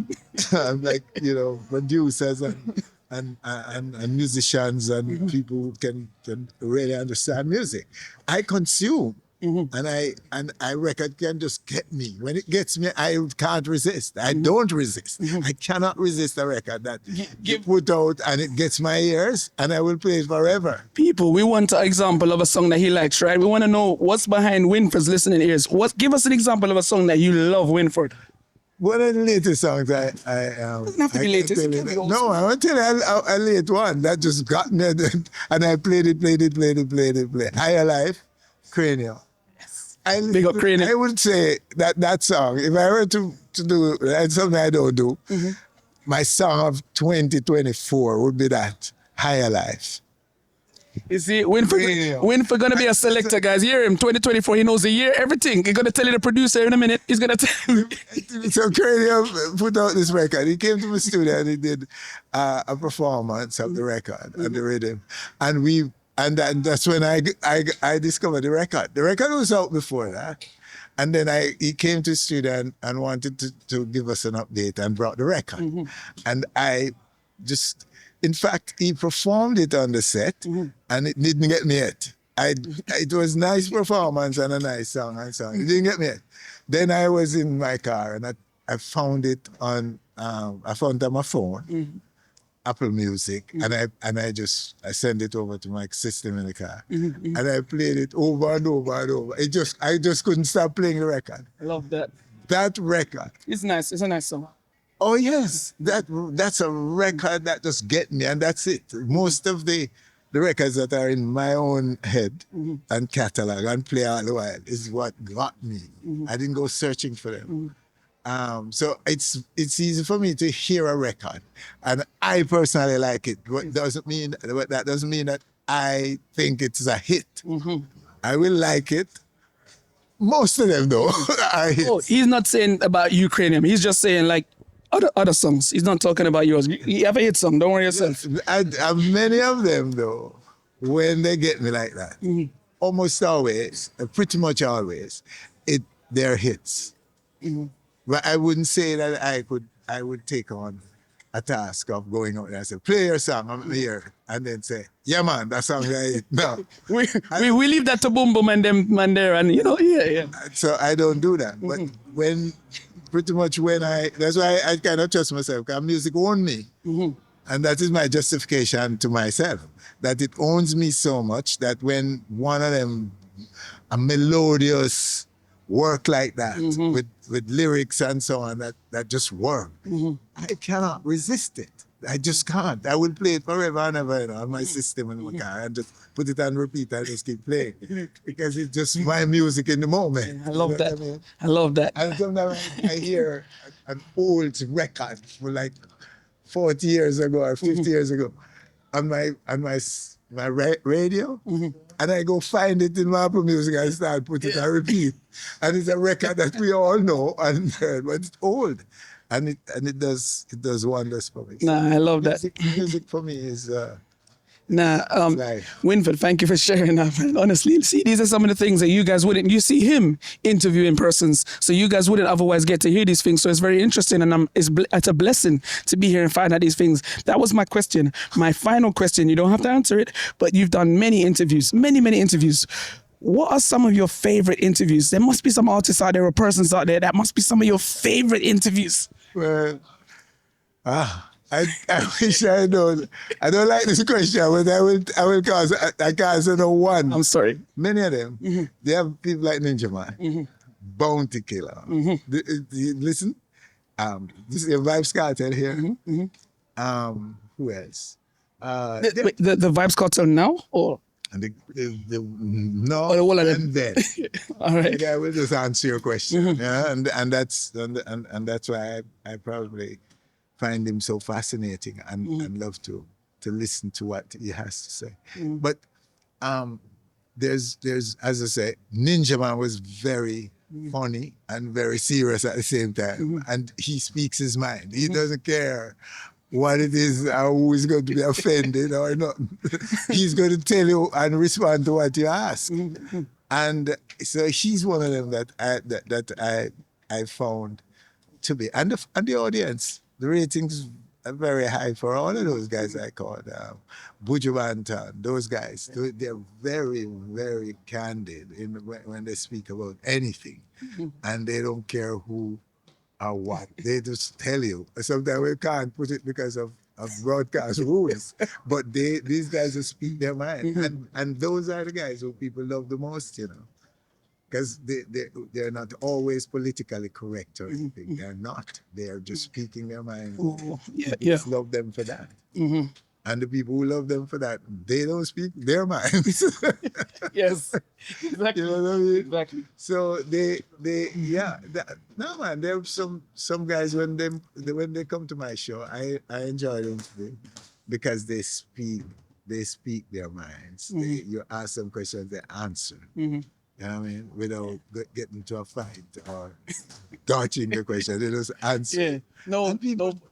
I'm like, producers and musicians and people who can really understand music. I consume. And I record can just get me. When it gets me, I can't resist. I don't resist. I cannot resist a record that you put out and it gets my ears and I will play it forever. People, we want an example of a song that he likes, right? We want to know what's behind Winford's listening ears. Give us an example of a song that you love, Winford. One of the latest songs doesn't have to be latest. No, I want to tell you a late one that just got me and I played it. Higher Life, Cranial. Big up Cranial. I would say that song, if I were to do, and something I don't do, my song of 2024 would be that, Higher Life. You see, Winford gonna be a selector, guys. Hear him, 2024, he knows the year, everything. He's gonna tell you the producer in a minute. He's gonna tell you. So Cranial put out this record. He came to my studio and he did a performance of the record and the rhythm. And that's when I discovered the record. The record was out before that. And then he came to the studio and wanted to give us an update and brought the record. And in fact, he performed it on the set and it didn't get me yet. It was a nice performance and a nice song and so on. It didn't get me yet. Then I was in my car and I found it on my phone. Apple Music, and I sent it over to my system in the car, and I played it over and over and over. I just couldn't stop playing the record. I love that. That record. It's nice. It's a nice song. Oh yes, that's a record that just get me, and that's it. Most of the records that are in my own head and catalog and play all the while is what got me. I didn't go searching for them. So it's easy for me to hear a record, and I personally like it. That doesn't mean that I think it's a hit. I will like it. Most of them, though, are hits. Oh, he's not saying about Ukrainian. He's just saying like other songs. He's not talking about yours. You have a hit song. Don't worry yourself. Many of them, though, when they get me like that, almost always, pretty much always, they're hits. But I wouldn't say that I would take on a task of going out there and say, play your song, I'm here, and then say, yeah man, that song right. No. we leave that to Boom Boom and them man there and yeah. So I don't do that. pretty much when that's why I kind of trust myself, because music owned me. And that is my justification to myself, that it owns me so much that when one of them, a melodious work like that, with lyrics and so on, that just work, I cannot resist it. I just can't. I will play it forever and ever, on my system in my car, and just put it on repeat and just keep playing, because it's just my music in the moment. I love that. I mean? I love that. And sometimes I hear an old record from like 40 years ago or 50 years ago on my radio, and I go find it in my Apple Music and start putting it on repeat. And it's a record that we all know and heard, but it's old. And it does wonders for me. Nah, I love that. Music for me is Winford, thank you for sharing that, man. Honestly, see, these are some of the things that you guys wouldn't. You see him interviewing persons, so you guys wouldn't otherwise get to hear these things. So it's very interesting, and it's a blessing to be here and find out these things. That was my question. My final question. You don't have to answer it, but you've done many interviews, many interviews. What are some of your favorite interviews? There must be some artists out there or persons out there that must be some of your favorite interviews. Well, I wish I don't. I don't like this question, but I will cause. I can't say no one. I'm sorry. Many of them, they have people like Ninja Man, Bounty Killer. Listen, this is a Vybz Kartel here. Who else? The Vybz Kartel now, or? And no, all of them. And then. All right. I will just answer your question. Yeah, and that's why I probably find him so fascinating and love to listen to what he has to say. But there's as I say, Ninja Man was very funny and very serious at the same time, and he speaks his mind. He doesn't care what it is or who is going to be offended or not. He's going to tell you and respond to what you ask. And so he's one of them that I found to be, and the audience. The ratings are very high for all of those guys I called. Buju Banton, those guys, they're very, very candid when they speak about anything. And they don't care who or what. They just tell you. Sometimes we can't put it because of broadcast rules. But these guys just speak their mind. And those are the guys who people love the most, because they're not always politically correct or anything. They're not. They're just speaking their mind. Just love them for that. And the people who love them for that, they don't speak their minds. Yes, exactly. You know what I mean? Exactly. So no man, there are some guys when they come to my show, I enjoy them today because they speak their minds. You ask them questions, they answer. You know what I mean? Without getting into a fight or dodging the question, they just answer. Yeah, no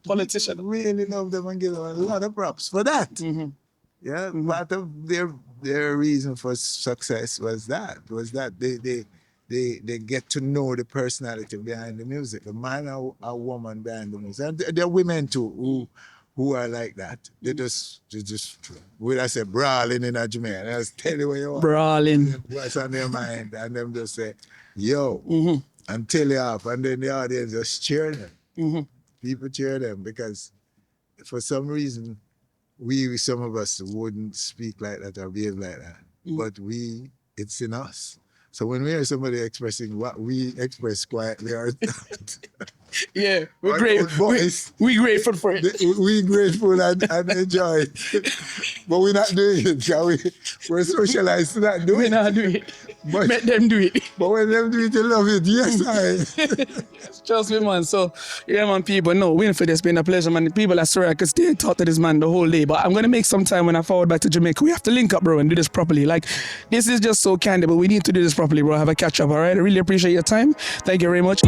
politician. Really love them and give them a lot of props for that. Yeah, part of their reason for success was that they get to know the personality behind the music, the man or a woman behind the music. And there are women too who are like that. They just would I say brawling in a Jamaican. I just tell you what you want. Brawling. What's on their mind, and them just say, yo, and tell you off, and then the audience just cheer them. People cheer them because for some reason, some of us wouldn't speak like that or behave like that. But it's in us. So when we hear somebody expressing what we express quietly or yeah, we're we grateful for it. We're grateful and enjoy it. But we're not doing it. We're socialized to not do it. We're not doing it. But, let them do it. But when them do it, you love it. Yes, Trust me, man. So, yeah, man, people, no, Winford, it's been a pleasure, man. People are sorry I could stay and talk to this man the whole day, but I'm going to make some time when I forward back to Jamaica. We have to link up, bro, and do this properly. Like, this is just so candid, but we need to do this properly, bro. Have a catch up, all right? I really appreciate your time. Thank you very much.